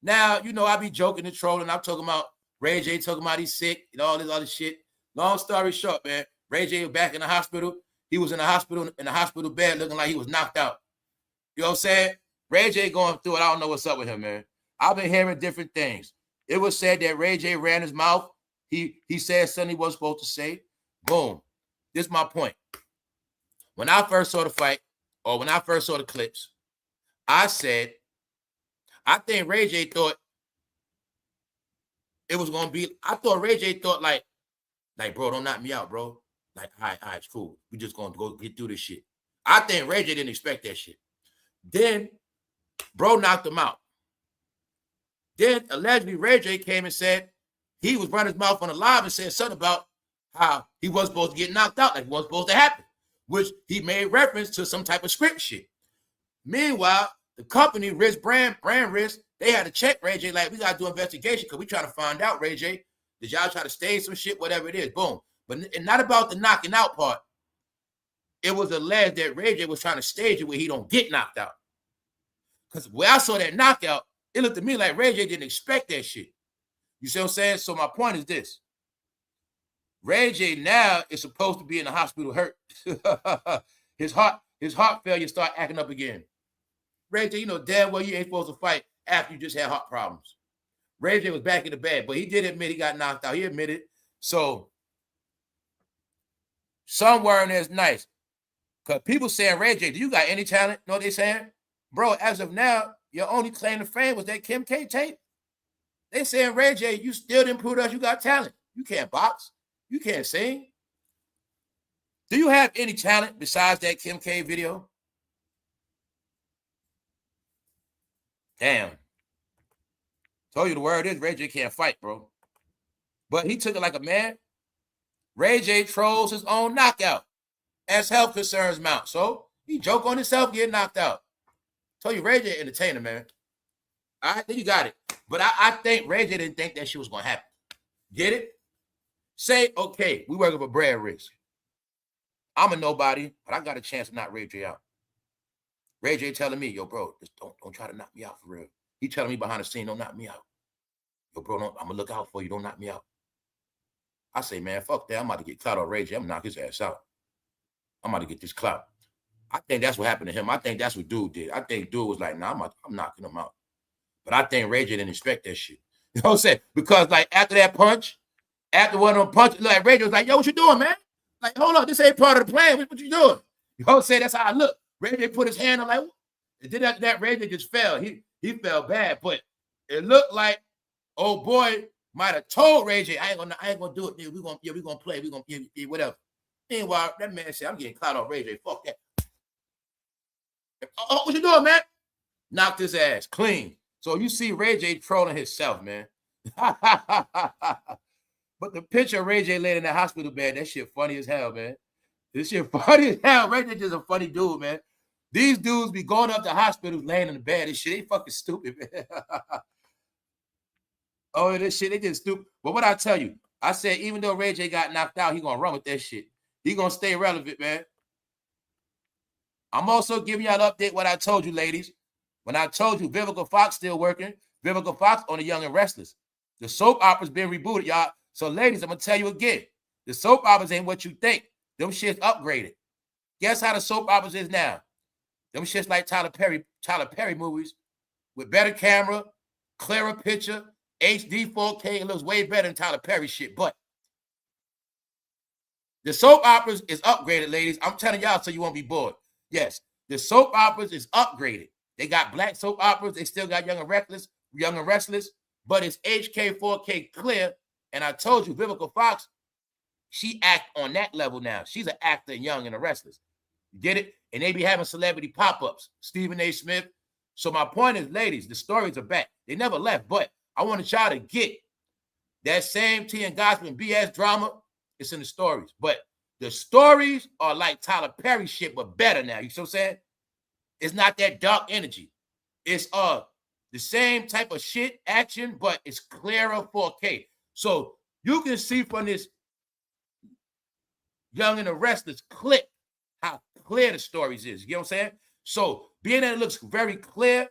Now, you know, I be joking and trolling. I'm talking about Ray J talking about he's sick and all this other shit. Long story short, man, Ray J was back in the hospital. He was in the hospital bed looking like he was knocked out. You know what I'm saying? Ray J going through it. I don't know what's up with him, man. I've been hearing different things. It was said that Ray J ran his mouth. He said something he wasn't supposed to say. Boom. This is my point. When I first saw the fight, or when I first saw the clips, I said, I think Ray J thought it was going to be, I thought Ray J thought like, bro, don't knock me out, bro. Like, all right, it's cool. We just going to go get through this shit. I think Ray J didn't expect that shit. Then, bro knocked him out. Then, allegedly, Ray J came and said he was running his mouth on the live and said something about how he wasn't supposed to get knocked out, like it wasn't supposed to happen, which he made reference to some type of script shit. Meanwhile, the company, Risk Brand Risk, they had to check Ray J, like, we got to do investigation because we trying to find out, Ray J, did y'all try to stage some shit, whatever it is, boom. But and not about the knocking out part. It was alleged that Ray J was trying to stage it where he don't get knocked out. Because when I saw that knockout, it looked to me like Ray J didn't expect that shit. You see what I'm saying? So my point is this. Ray J now is supposed to be in the hospital hurt. his heart failure start acting up again. Ray J, you know damn well you ain't supposed to fight after you just had heart problems. Ray J was back in the bed, but he did admit he got knocked out. He admitted. So somewhere in there's nice. Because people saying, Ray J, do you got any talent? You know what they saying? Bro, as of now, your only claim to fame was that Kim K tape. They saying, Ray J, you still didn't prove us you got talent. You can't box. You can't sing. Do you have any talent besides that Kim K video? Damn. Told you the word is Ray J can't fight, bro. But he took it like a man. Ray J trolls his own knockout as health concerns mount. So he joke on himself getting knocked out. Told you Ray J entertainer, man. All right, then you got it. But I think Ray J didn't think that shit was going to happen. Get it? Say, okay, we working for Brad Risk. I'm a nobody, but I got a chance to knock Ray J out. Ray J telling me, yo, bro, just don't try to knock me out for real. He telling me behind the scene, don't knock me out. Yo, bro, I'm going to look out for you. Don't knock me out. I say, man, fuck that. I'm about to get clout on Ray J. I'm going to knock his ass out. I'm about to get this clout. I think that's what happened to him. I think that's what dude did. I think dude was like, nah, I'm knocking him out. But I think Ray J didn't expect that shit. You know what I'm saying? Because, like, after that punch, after one of them punches, like, Ray J was like, yo, what you doing, man? Like, hold on, this ain't part of the plan. What you doing? You know what I'm saying? That's how I look. Ray J put his hand on, like, and then after that, Ray J just fell. He fell bad, but it looked like old boy might have told Ray J, I ain't gonna do it, nigga. We gonna play. We gonna whatever. Meanwhile, that man said, I'm getting clout on Ray J. Fuck that. Oh, what you doing, man? Knocked his ass clean. So you see Ray J trolling himself, man. But the picture of Ray J laying in the hospital bed, that shit funny as hell, man. This shit funny as hell. Ray J just a funny dude, man. These dudes be going up to hospitals laying in the bed. This shit, they fucking stupid, man. Oh, this shit, they just stupid. But what I tell you, I said, even though Ray J got knocked out, he gonna run with that shit. He gonna stay relevant, man. I'm also giving y'all an update what I told you, ladies. When I told you Vivica Fox still working, Vivica Fox on The Young and Restless. The soap opera's been rebooted, y'all. So, ladies, I'm gonna tell you again. The soap operas ain't what you think. Them shit's upgraded. Guess how the soap operas is now? Them shit's like Tyler Perry movies with better camera, clearer picture, HD 4K. It looks way better than Tyler Perry shit. But the soap operas is upgraded, ladies. I'm telling y'all so you won't be bored. Yes, the soap operas is upgraded. They got black soap operas. They still got Young and Restless, but it's HK 4K clear. And I told you, Vivica Fox, she act on that level now. She's an actor in Young and the Restless. You get it? And they be having celebrity pop-ups. Stephen A. Smith. So my point is, ladies, the stories are back. They never left, but I want y'all to get that same tea and gospel and BS drama. It's in the stories. But the stories are like Tyler Perry shit, but better now. You see what I'm saying? It's not that dark energy. It's the same type of shit, action, but it's clearer 4K. So you can see from this Young and the Restless clip how clear the stories is. You know what I'm saying? So being that it looks very clear,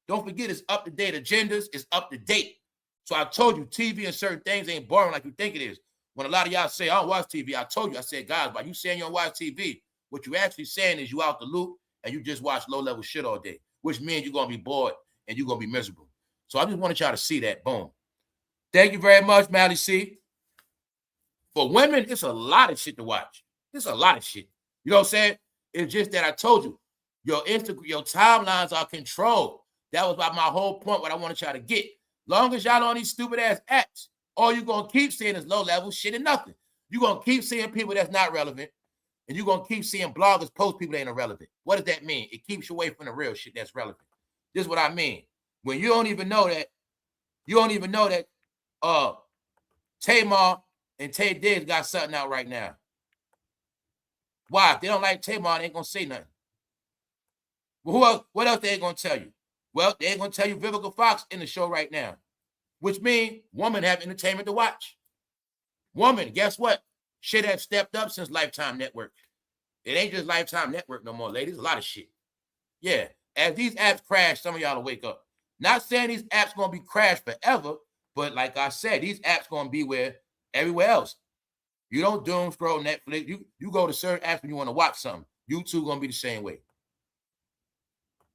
don't forget it's up-to-date agendas. It's up-to-date. So I told you, TV and certain things ain't boring like you think it is. When a lot of y'all say, I don't watch TV, I told you, I said, guys, by you saying you don't watch TV, what you actually saying is you out the loop and you just watch low-level shit all day, which means you're going to be bored and you're going to be miserable. So I just wanted y'all to see that. Boom. Thank you very much, Malice. For women, it's a lot of shit to watch. It's a lot of shit. You know what I'm saying? It's just that I told you, your timelines are controlled. That was about my whole point, what I wanted y'all to get. Long as y'all on these stupid-ass apps, all you're going to keep seeing is low-level shit and nothing. You're going to keep seeing people that's not relevant, and you're going to keep seeing bloggers post people that ain't irrelevant. What does that mean? It keeps you away from the real shit that's relevant. This is what I mean. When you don't even know that, Tamar and Tay Diggs got something out right now. Why? If they don't like Tamar, they ain't going to say nothing. Well, what else they ain't going to tell you? Well, they ain't going to tell you Vivica Fox in the show right now, which means women have entertainment to watch. Woman, guess what? Shit have stepped up since Lifetime Network. It ain't just Lifetime Network no more, ladies. A lot of shit. Yeah. As these apps crash, some of y'all will wake up. Not saying these apps going to be crashed forever, but like I said, these apps going to be where everywhere else. You don't doom scroll Netflix. You go to certain apps when you want to watch something. YouTube going to be the same way.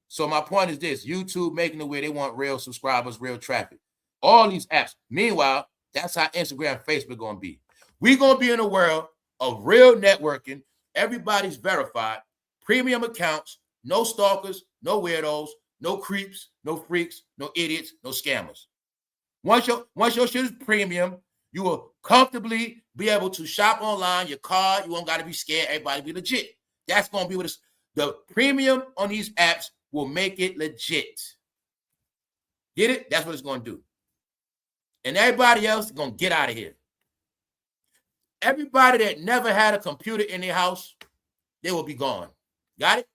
So my point is this, YouTube making it where they want real subscribers, real traffic. All these apps. Meanwhile, that's how Instagram and Facebook going to be. We're going to be in a world of real networking. Everybody's verified. Premium accounts. No stalkers, no weirdos, no creeps, no freaks, no idiots, no scammers. Once your shit is premium, you will comfortably be able to shop online, your card. You won't got to be scared. Everybody be legit. That's going to be what the premium on these apps will make it legit. Get it? That's what it's going to do. And everybody else is going to get out of here. Everybody that never had a computer in their house, they will be gone. Got it?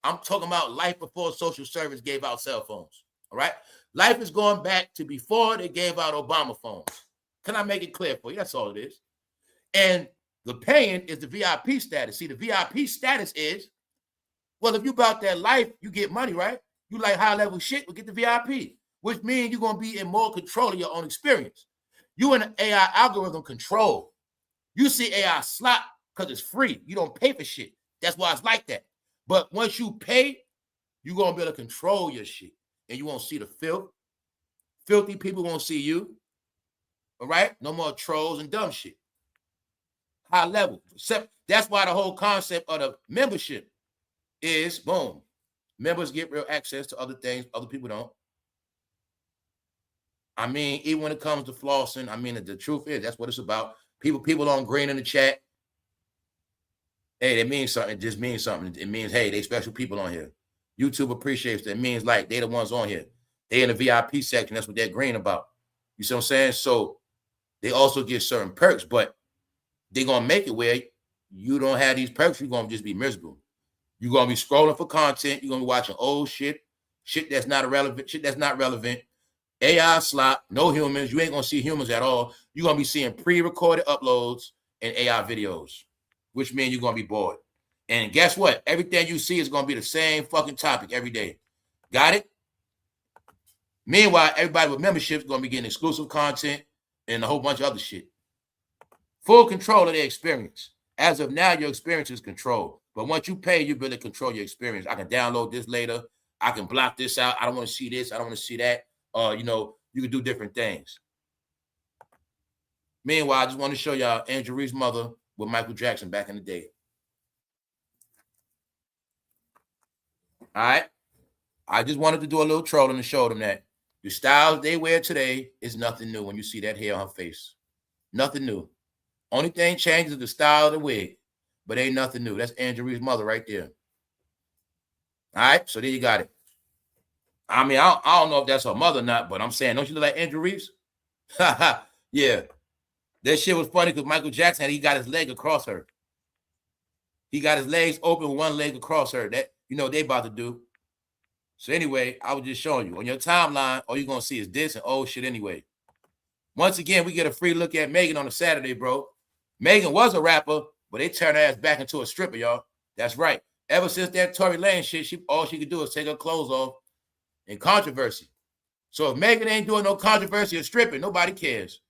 I'm talking about life before social service gave out cell phones. All right? Life is going back to before they gave out Obama phones. Can I make it clear for you? That's all it is. And the paying is the VIP status. See, the VIP status is, well, if you about that life, you get money, right? You like high-level shit, we'll get the VIP, which means you're going to be in more control of your own experience. You in an AI algorithm control. You see AI slot because it's free. You don't pay for shit. That's why it's like that. But once you pay, you're going to be able to control your shit. And you won't see the filth. Filthy people won't see you. All right? No more trolls and dumb shit. High level. That's why the whole concept of the membership is, boom, members get real access to other things other people don't. I mean, even when it comes to flossing, I mean, the truth is, that's what it's about. People on green in the chat. Hey, that means something. It just means something. It means, hey, they special people on here. YouTube appreciates that. It means like they the ones on here. They in the VIP section. That's what they're green about. You see what I'm saying? So they also get certain perks, but they're going to make it where you don't have these perks. You're going to just be miserable. You're going to be scrolling for content. You're going to be watching old shit that's not irrelevant, shit that's not relevant. AI slot, no humans. You ain't going to see humans at all. You're going to be seeing pre-recorded uploads and AI videos, which means you're going to be bored. And guess what? Everything you see is going to be the same fucking topic every day. Got it? Meanwhile, everybody with memberships is going to be getting exclusive content and a whole bunch of other shit. Full control of their experience. As of now, your experience is controlled. But once you pay, you really control your experience. I can download this later. I can block this out. I don't want to see this. I don't want to see that. You can do different things. Meanwhile, I just want to show y'all Andrew Reed's mother with Michael Jackson back in the day. All right. I just wanted to do a little trolling to show them that the styles they wear today is nothing new when you see that hair on her face. Nothing new. Only thing changes is the style of the wig, but ain't nothing new. That's Andrew Reed's mother right there. All right. So there you got it. I mean, I don't know if that's her mother or not, but I'm saying, don't you look like Andrew Reeves? Yeah. That shit was funny because Michael Jackson, he got his leg across her. He got his legs open with one leg across her. That, they about to do. So anyway, I was just showing you. On your timeline, all you're going to see is this and old shit anyway. Once again, we get a free look at Megan on a Saturday, bro. Megan was a rapper, but they turned her ass back into a stripper, y'all. That's right. Ever since that Tory Lane shit, all she could do is take her clothes off and controversy. So if Megan ain't doing no controversy or stripping, nobody cares.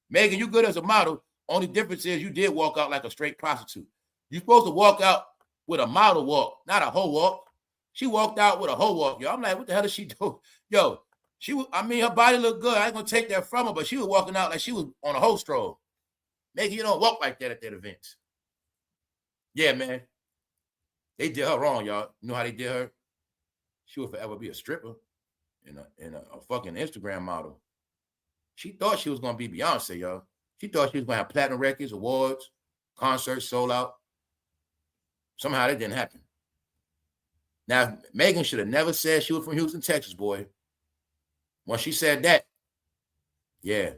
Megan, you good as a model. Only difference is you did walk out like a straight prostitute. You're supposed to walk out with a model walk, not a hoe walk. She walked out with a hoe walk, yo. I'm like, what the hell is she doing? Yo, her body looked good. I ain't gonna take that from her, but she was walking out like she was on a hoe stroll. Megan, you don't walk like that at that event. Yeah, man. They did her wrong, y'all. You know how they did her? She will forever be a stripper and a fucking Instagram model. She thought she was gonna be Beyonce, y'all. She thought she was gonna have platinum records, awards, concerts, sold out. Somehow that didn't happen. Now, Megan should have never said she was from Houston, Texas, boy. Once she said that, yeah,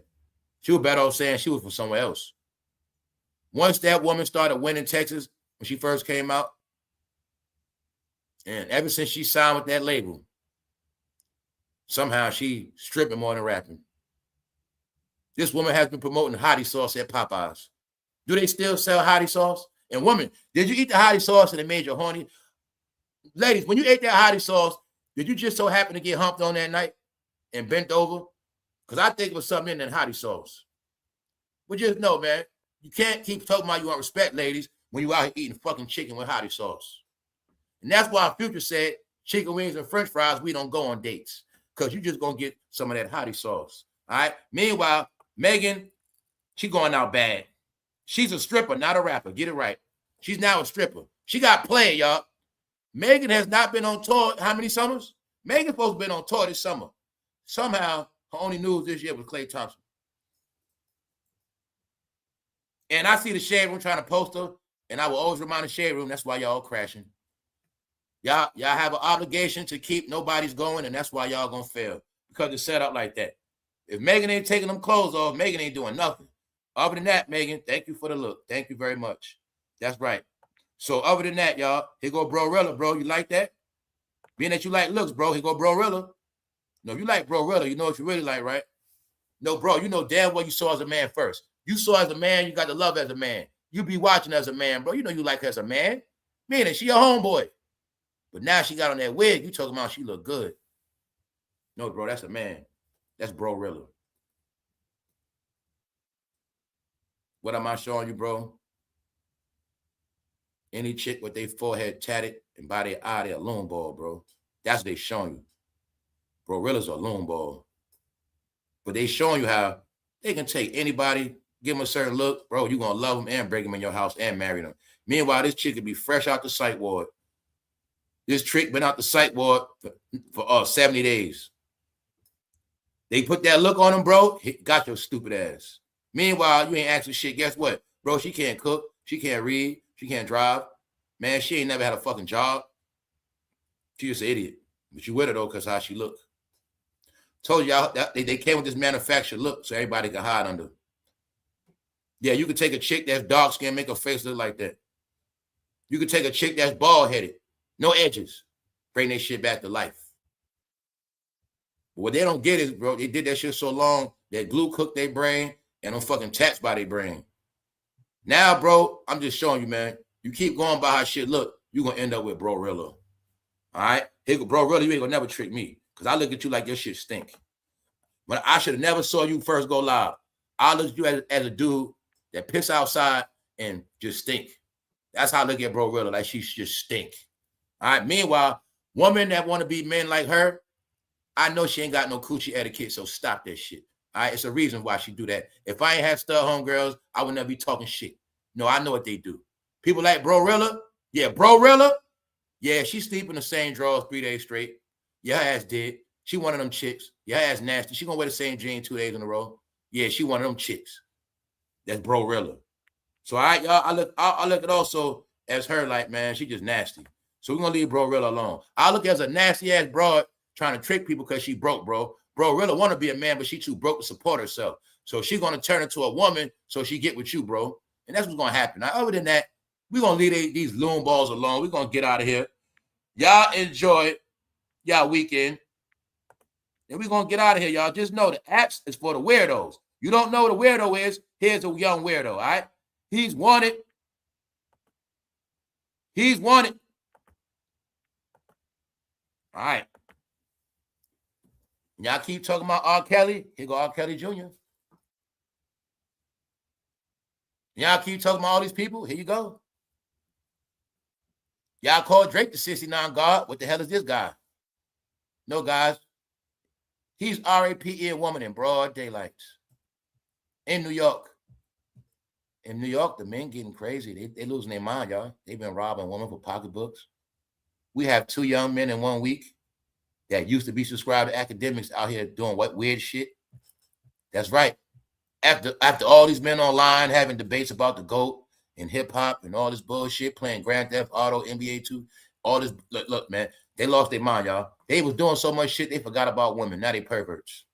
she was better off saying she was from somewhere else. Once that woman started winning Texas when she first came out, and ever since she signed with that label, somehow she stripping more than rapping. This woman has been promoting hottie sauce at Popeyes. Do they still sell hottie sauce? And women, did you eat the hottie sauce and it made you horny? Ladies, when you ate that hottie sauce, did you just so happen to get humped on that night and bent over? Because I think it was something in that hottie sauce. But just know, man, you can't keep talking about you want respect, ladies, when you out here eating fucking chicken with hottie sauce. And that's why Future said chicken wings and french fries, we don't go on dates. Because you just going to get some of that hottie sauce. All right? Meanwhile, Megan, she going out bad. She's a stripper, not a rapper. Get it right. She's now a stripper. She got played, y'all. Megan has not been on tour how many summers? Megan's supposed to have been on tour this summer. Somehow, her only news this year was Klay Thompson. And I see the Shade Room trying to post her, and I will always remind the Shade Room, that's why y'all crashing. Y'all have an obligation to keep nobody's going, and that's why y'all gonna fail. Because it's set up like that. If Megan ain't taking them clothes off, Megan ain't doing nothing. Other than that, Megan, thank you for the look. Thank you very much. That's right. So other than that, y'all, here go Glorilla, bro. You like that? Being that you like looks, bro, here go Glorilla. No, if you like Glorilla, you know what you really like, right? No, bro, you know damn well you saw as a man first. You saw as a man, you got to love as a man. You be watching as a man, bro. You know you like her as a man. Meaning she a homeboy. But now she got on that wig. You talking about she look good. No, bro, that's a man. That's Glorilla. What am I showing you, bro? Any chick with their forehead tatted and by their eye, they're a loon ball, bro. That's what they showing you. Glorilla's a loon ball. But they showing you how they can take anybody, give them a certain look, bro, you're going to love them and bring them in your house and marry them. Meanwhile, this chick could be fresh out the psych ward. This trick been out the psych ward for 70 days. They put that look on him, bro. Got your stupid ass. Meanwhile, you ain't asking shit. Guess what? Bro, she can't cook. She can't read. She can't drive. Man, she ain't never had a fucking job. She just an idiot. But you with her, though, because how she look. Told y'all that they came with this manufactured look so everybody can hide under. Yeah, you could take a chick that's dark skinned, make her face look like that. You could take a chick that's bald-headed, no edges, bring that shit back to life. But what they don't get is, bro, they did that shit so long that glue cooked their brain and them fucking tats by their brain. Now, bro, I'm just showing you, man. You keep going by how shit look, you're going to end up with Glorilla. All right? Here, Glorilla, you ain't going to never trick me because I look at you like your shit stink. But I should have never saw you first go live. I look at you as a dude that piss outside and just stink. That's how I look at Glorilla, like she just stink. All right? Meanwhile, women that want to be men like her, I know she ain't got no coochie etiquette, so stop that shit. All right? It's a reason why she do that. If I ain't have stud homegirls, I would never be talking shit. No, I know what they do. People like Glorilla, yeah, Glorilla, yeah, she sleep in the same drawers 3 days straight. Yeah, her ass did. She one of them chicks. Yeah, her ass nasty. She gonna wear the same jeans 2 days in a row. Yeah, she one of them chicks. That's Glorilla. So all right, y'all, I look at also as her like, man, she just nasty. So we're gonna leave Glorilla alone. I look as a nasty ass broad trying to trick people because she broke, bro. Glorilla want to be a man, but she too broke to support herself. So she's gonna turn into a woman so she get with you, bro. And that's what's gonna happen. Now, other than that, we're gonna leave these loon balls alone. We're gonna get out of here. Y'all enjoy y'all weekend. And we're gonna get out of here, y'all. Just know the apps is for the weirdos. You don't know what a weirdo is. Here's a young weirdo, all right? He's wanted. He's wanted. All right. Y'all keep talking about R. Kelly. Here go R. Kelly Jr. Y'all keep talking about all these people. Here you go. Y'all call Drake the 69 God. What the hell is this guy? No, guys. He's R.A.P.E. a woman in broad daylight. In New York. In New York, the men getting crazy. They losing their mind, y'all. They've been robbing women for pocketbooks. We have 2 young men in 1 week that used to be subscribed to academics out here doing what weird shit. That's right. After all these men online having debates about the GOAT and hip hop and all this bullshit, playing Grand Theft Auto, NBA 2, all this. Look, man, they lost their mind, y'all. They was doing so much shit, they forgot about women. Now they perverts.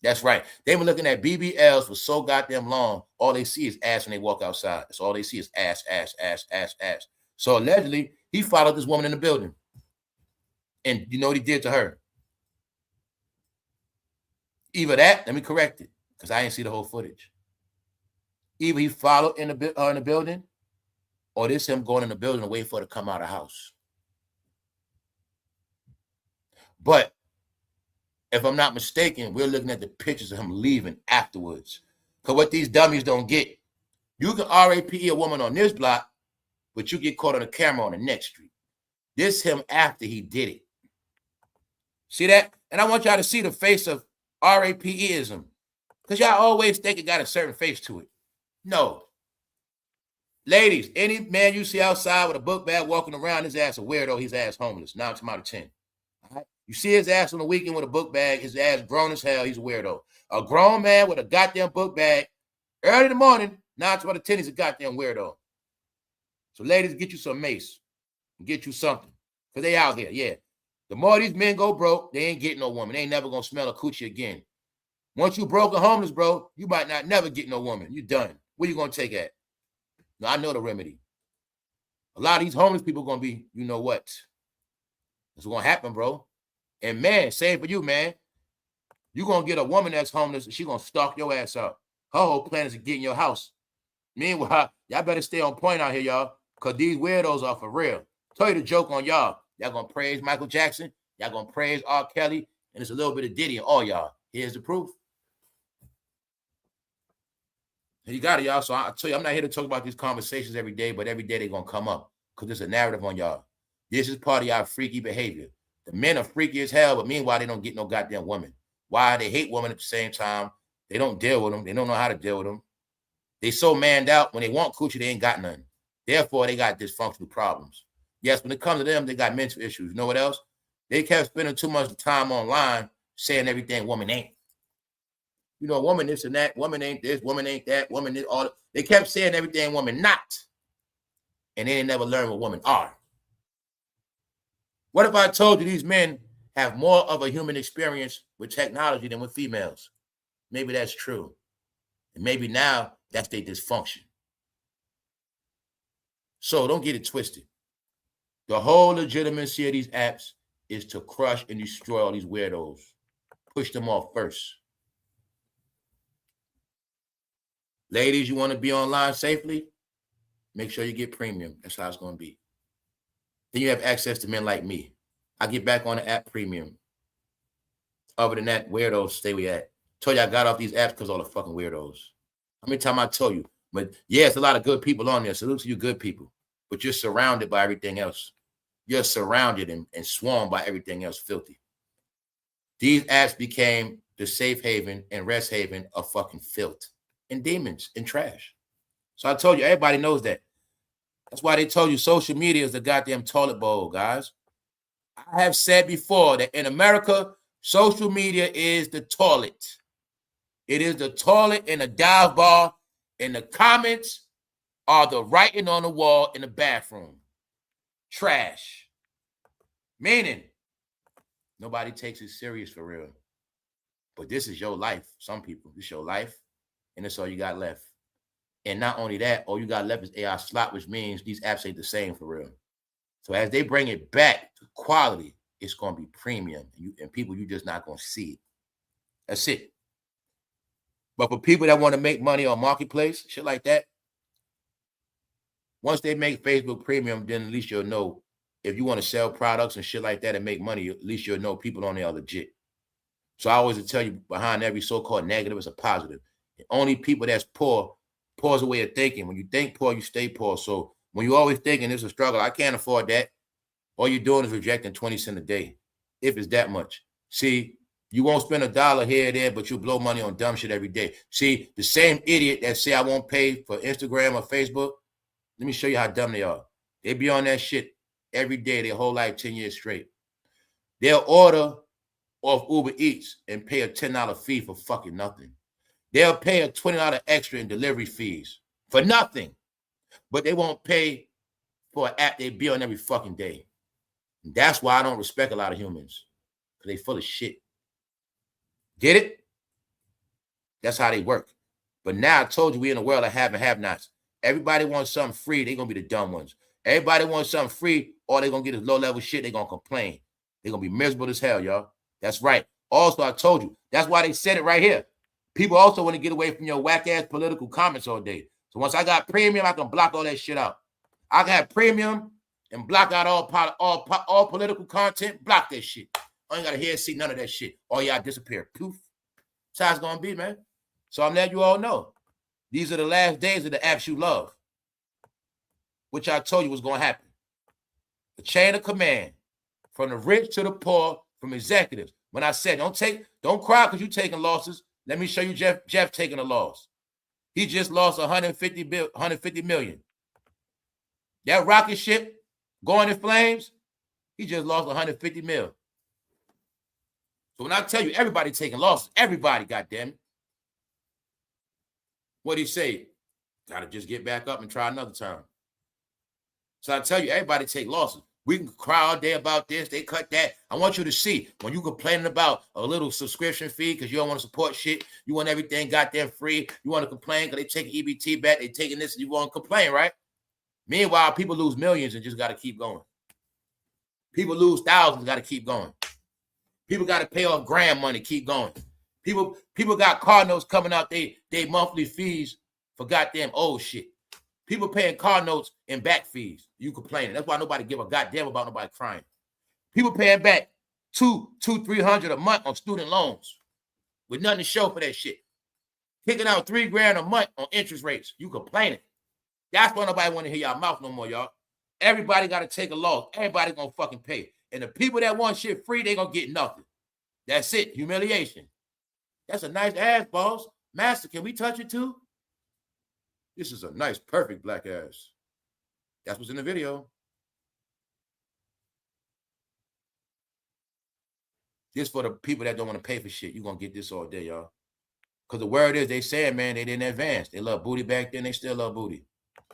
That's right. They were looking at BBLs for so goddamn long. All they see is ass when they walk outside. That's all they see is ass, ass, ass, ass, ass. So allegedly, he followed this woman in the building. And you know what he did to her? Either that, let me correct it, because I didn't see the whole footage. Either he followed in the building, or this him going in the building and wait for her to come out of the house. But if I'm not mistaken, we're looking at the pictures of him leaving afterwards. Because what these dummies don't get, you can R.A.P.E. a woman on this block, but you get caught on the camera on the next street. This him after he did it. See that? And I want y'all to see the face of R.A.P.E.ism. Because y'all always think it got a certain face to it. No. Ladies, any man you see outside with a book bag walking around, his ass a weirdo, his ass homeless. 9 times out of 10. All right? You see his ass on the weekend with a book bag, his ass grown as hell, he's a weirdo. A grown man with a goddamn book bag, early in the morning, 9 times out of 10, he's a goddamn weirdo. So ladies, get you some mace. And get you something. Because they out here, yeah. The more these men go broke, they ain't getting no woman. They ain't never going to smell a coochie again. Once you broke and homeless, bro, you might not never get no woman. You done. Where you going to take at? No, I know the remedy. A lot of these homeless people going to be, you know what? That's going to happen, bro. And man, same for you, man. You going to get a woman that's homeless and she going to stalk your ass out. Her whole plan is to get in your house. Meanwhile, y'all better stay on point out here, y'all, because these weirdos are for real. Tell you the joke on y'all. Y'all going to praise Michael Jackson. Y'all going to praise R. Kelly. And it's a little bit of Diddy in all y'all. Here's the proof. You got it, y'all. So I tell you, I'm not here to talk about these conversations every day, but every day they're going to come up because there's a narrative on y'all. This is part of y'all freaky behavior. The men are freaky as hell, but meanwhile, they don't get no goddamn women. Why? They hate women at the same time. They don't deal with them. They don't know how to deal with them. They so manned out. When they want coochie, they ain't got none. Therefore, they got dysfunctional problems. Yes, when it comes to them, they got mental issues. You know what else? They kept spending too much time online saying everything woman ain't. You know, woman this and that, woman ain't this, woman ain't that, woman this, all. They kept saying everything woman not. And they ain't never learned what women are. What if I told you these men have more of a human experience with technology than with females? Maybe that's true. And maybe now that's their dysfunction. So don't get it twisted. The whole legitimacy of these apps is to crush and destroy all these weirdos. Push them off first. Ladies, you want to be online safely? Make sure you get premium. That's how it's going to be. Then you have access to men like me. I get back on the app premium. Other than that, weirdos, stay where you at. Told you I got off these apps because all the fucking weirdos. How many times I told you? But yeah, it's a lot of good people on there. Salute to you good people. But you're surrounded by everything else. You're surrounded and swarmed by everything else filthy. These apps became the safe haven and rest haven of fucking filth and demons and trash. So I told you, everybody knows that. That's why they told you social media is the goddamn toilet bowl, guys. I have said before that in America, social media is the toilet. It is the toilet and the dive bar, and the comments are the writing on the wall in the bathroom. Trash. Meaning, nobody takes it serious for real. But this is your life. Some people, this is your life, and that's all you got left. And not only that, all you got left is AI slot, which means these apps ain't the same for real. So as they bring it back to quality, it's going to be premium. And people, you just not going to see it. That's it. But for people that want to make money on Marketplace, shit like that, once they make Facebook premium, then at least you'll know if you want to sell products and shit like that and make money, at least you'll know people on there are legit. So I always tell you, behind every so-called negative is a positive. And only people that's poor is a way of thinking. When you think poor, you stay poor. So when you're always thinking it's a struggle, I can't afford that, all you're doing is rejecting 20 cents a day, if it's that much. See, you won't spend $1 here or there, but you'll blow money on dumb shit every day. See, the same idiot that say I won't pay for Instagram or Facebook, let me show you how dumb they are. They be on that shit every day, their whole life, 10 years straight. They'll order off Uber Eats and pay a $10 fee for fucking nothing. They'll pay a $20 extra in delivery fees for nothing, but they won't pay for an app they be on every fucking day. And that's why I don't respect a lot of humans, because they full of shit. Get it? That's how they work. But now I told you we in a world of have and have-nots. Everybody wants something free. They're going to be the dumb ones. Everybody wants something free. All they're going to get is low-level shit. They're going to complain. They're going to be miserable as hell, y'all. That's right. Also, I told you. That's why they said it right here. People also want to get away from your whack-ass political comments all day. So once I got premium, I can block all that shit out. I can have premium and block out all political content. Block that shit. I ain't got to hear see none of that shit. All y'all disappear. Poof. That's how it's going to be, man. So I'm letting you all know. These are the last days of the apps you love, which I told you was going to happen. The chain of command from the rich to the poor, from executives. When I said, don't cry because you're taking losses. Let me show you Jeff taking a loss. He just lost 150 million. That rocket ship going in flames, he just lost 150 mil. So when I tell you everybody taking losses, everybody, goddammit. What do he say? Gotta just get back up and try another time. So I tell you, everybody take losses. We can cry all day about this. They cut that. I want you to see when you complaining about a little subscription fee because you don't want to support shit. You want everything goddamn free. You want to complain because they taking EBT back. They taking this. And you want to complain, right? Meanwhile, people lose millions and just got to keep going. People lose thousands, got to keep going. People got to pay off grant money, keep going. People got car notes coming out they monthly fees for goddamn old shit. People paying car notes and back fees. You complaining. That's why nobody give a goddamn about nobody crying. People paying back $200-300 a month on student loans with nothing to show for that shit. Kicking out $3,000 a month on interest rates. You complaining. That's why nobody want to hear y'all mouth no more, y'all. Everybody got to take a loss. Everybody gonna fucking pay. And the people that want shit free, they gonna get nothing. That's it. Humiliation. That's a nice ass, boss. Master, can we touch it too? This is a nice, perfect black ass. That's what's in the video. This for the people that don't want to pay for shit. You're going to get this all day, y'all. Because the word is, they said, man, they didn't advance. They love booty back then. They still love booty.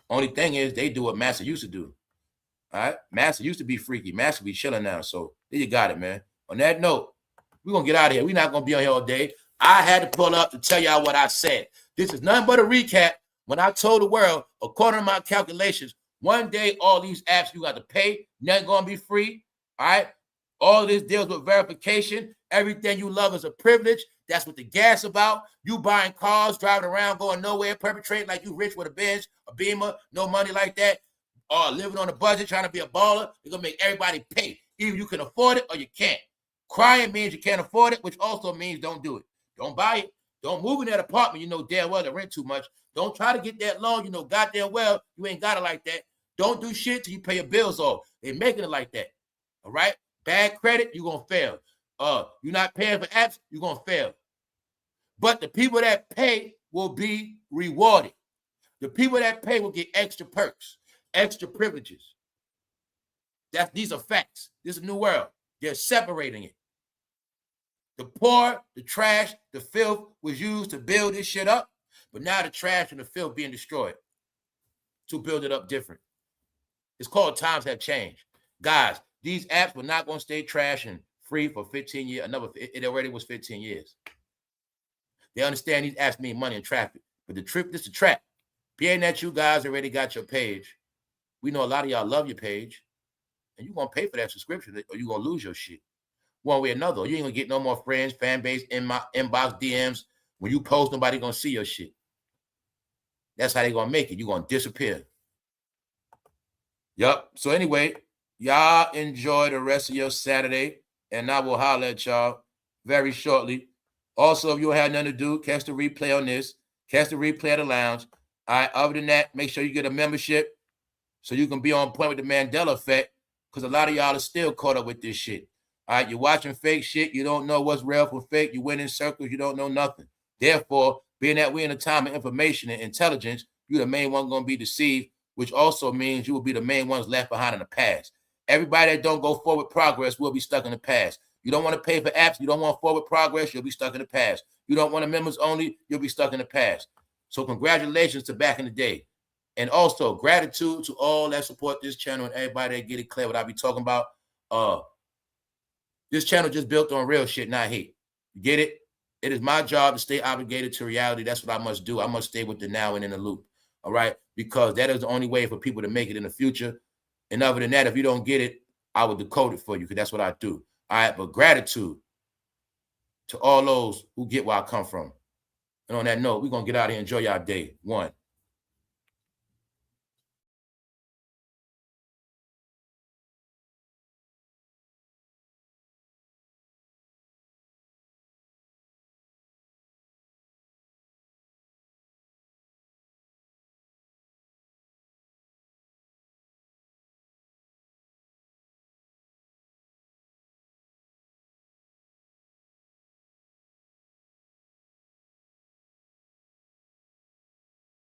Only thing is, they do what Master used to do. All right? Master used to be freaky. Master be chilling now. So there you got it, man. On that note, we're going to get out of here. We're not going to be on here all day. I had to pull up to tell y'all what I said. This is nothing but a recap. When I told the world, according to my calculations, one day all these apps you got to pay, nothing going to be free. All right? All this deals with verification. Everything you love is a privilege. That's what the gas about. You buying cars, driving around, going nowhere, perpetrating like you rich with a Benz, a Beamer, no money like that, or living on a budget, trying to be a baller. You're going to make everybody pay. Either you can afford it or you can't. Crying means you can't afford it, which also means don't do it. Don't buy it. Don't move in that apartment. You know damn well the rent too much. Don't try to get that loan. You know goddamn well you ain't got it like that. Don't do shit till you pay your bills off. They're making it like that. All right? Bad credit, you're going to fail. You're not paying for apps, you're going to fail. But the people that pay will be rewarded. The people that pay will get extra perks, extra privileges. These are facts. This is a new world. They're separating it. The poor, the trash, the filth was used to build this shit up, but now the trash and the filth being destroyed to build it up different. It's called times have changed. Guys, these apps were not going to stay trash and free for 15 years. It already was 15 years. They understand these apps mean money and traffic. But this is a trap. Being that you guys already got your page, we know a lot of y'all love your page, and you're going to pay for that subscription or you're going to lose your shit. One way or another. You ain't going to get no more friends, fan base, in my inbox, DMs. When you post, nobody going to see your shit. That's how they going to make it. You're going to disappear. Yup. So anyway, Y'all enjoy the rest of your Saturday, and I will holler at y'all very shortly. Also, if you don't have nothing to do, catch the replay on this. Catch the replay at the lounge. All right, other than that, make sure you get a membership so you can be on point with the Mandela effect, because a lot of y'all are still caught up with this shit. All right, you're watching fake shit. You don't know what's real from fake. You went in circles. You don't know nothing. Therefore, being that we're in a time of information and intelligence, you're the main one going to be deceived, which also means you will be the main ones left behind in the past. Everybody that don't go forward progress will be stuck in the past. You don't want to pay for apps. You don't want forward progress. You'll be stuck in the past. You don't want members only. You'll be stuck in the past. So congratulations to back in the day. And also gratitude to all that support this channel and everybody that get it clear what I be talking about. This channel just built on real shit, not hate. You get it? It is my job to stay obligated to reality. That's what I must do. I must stay with the now and in the loop. All right? Because that is the only way for people to make it in the future. And other than that, if you don't get it, I will decode it for you, because that's what I do. All right? But gratitude to all those who get where I come from. And on that note, we're going to get out of here and enjoy y'all day. 1.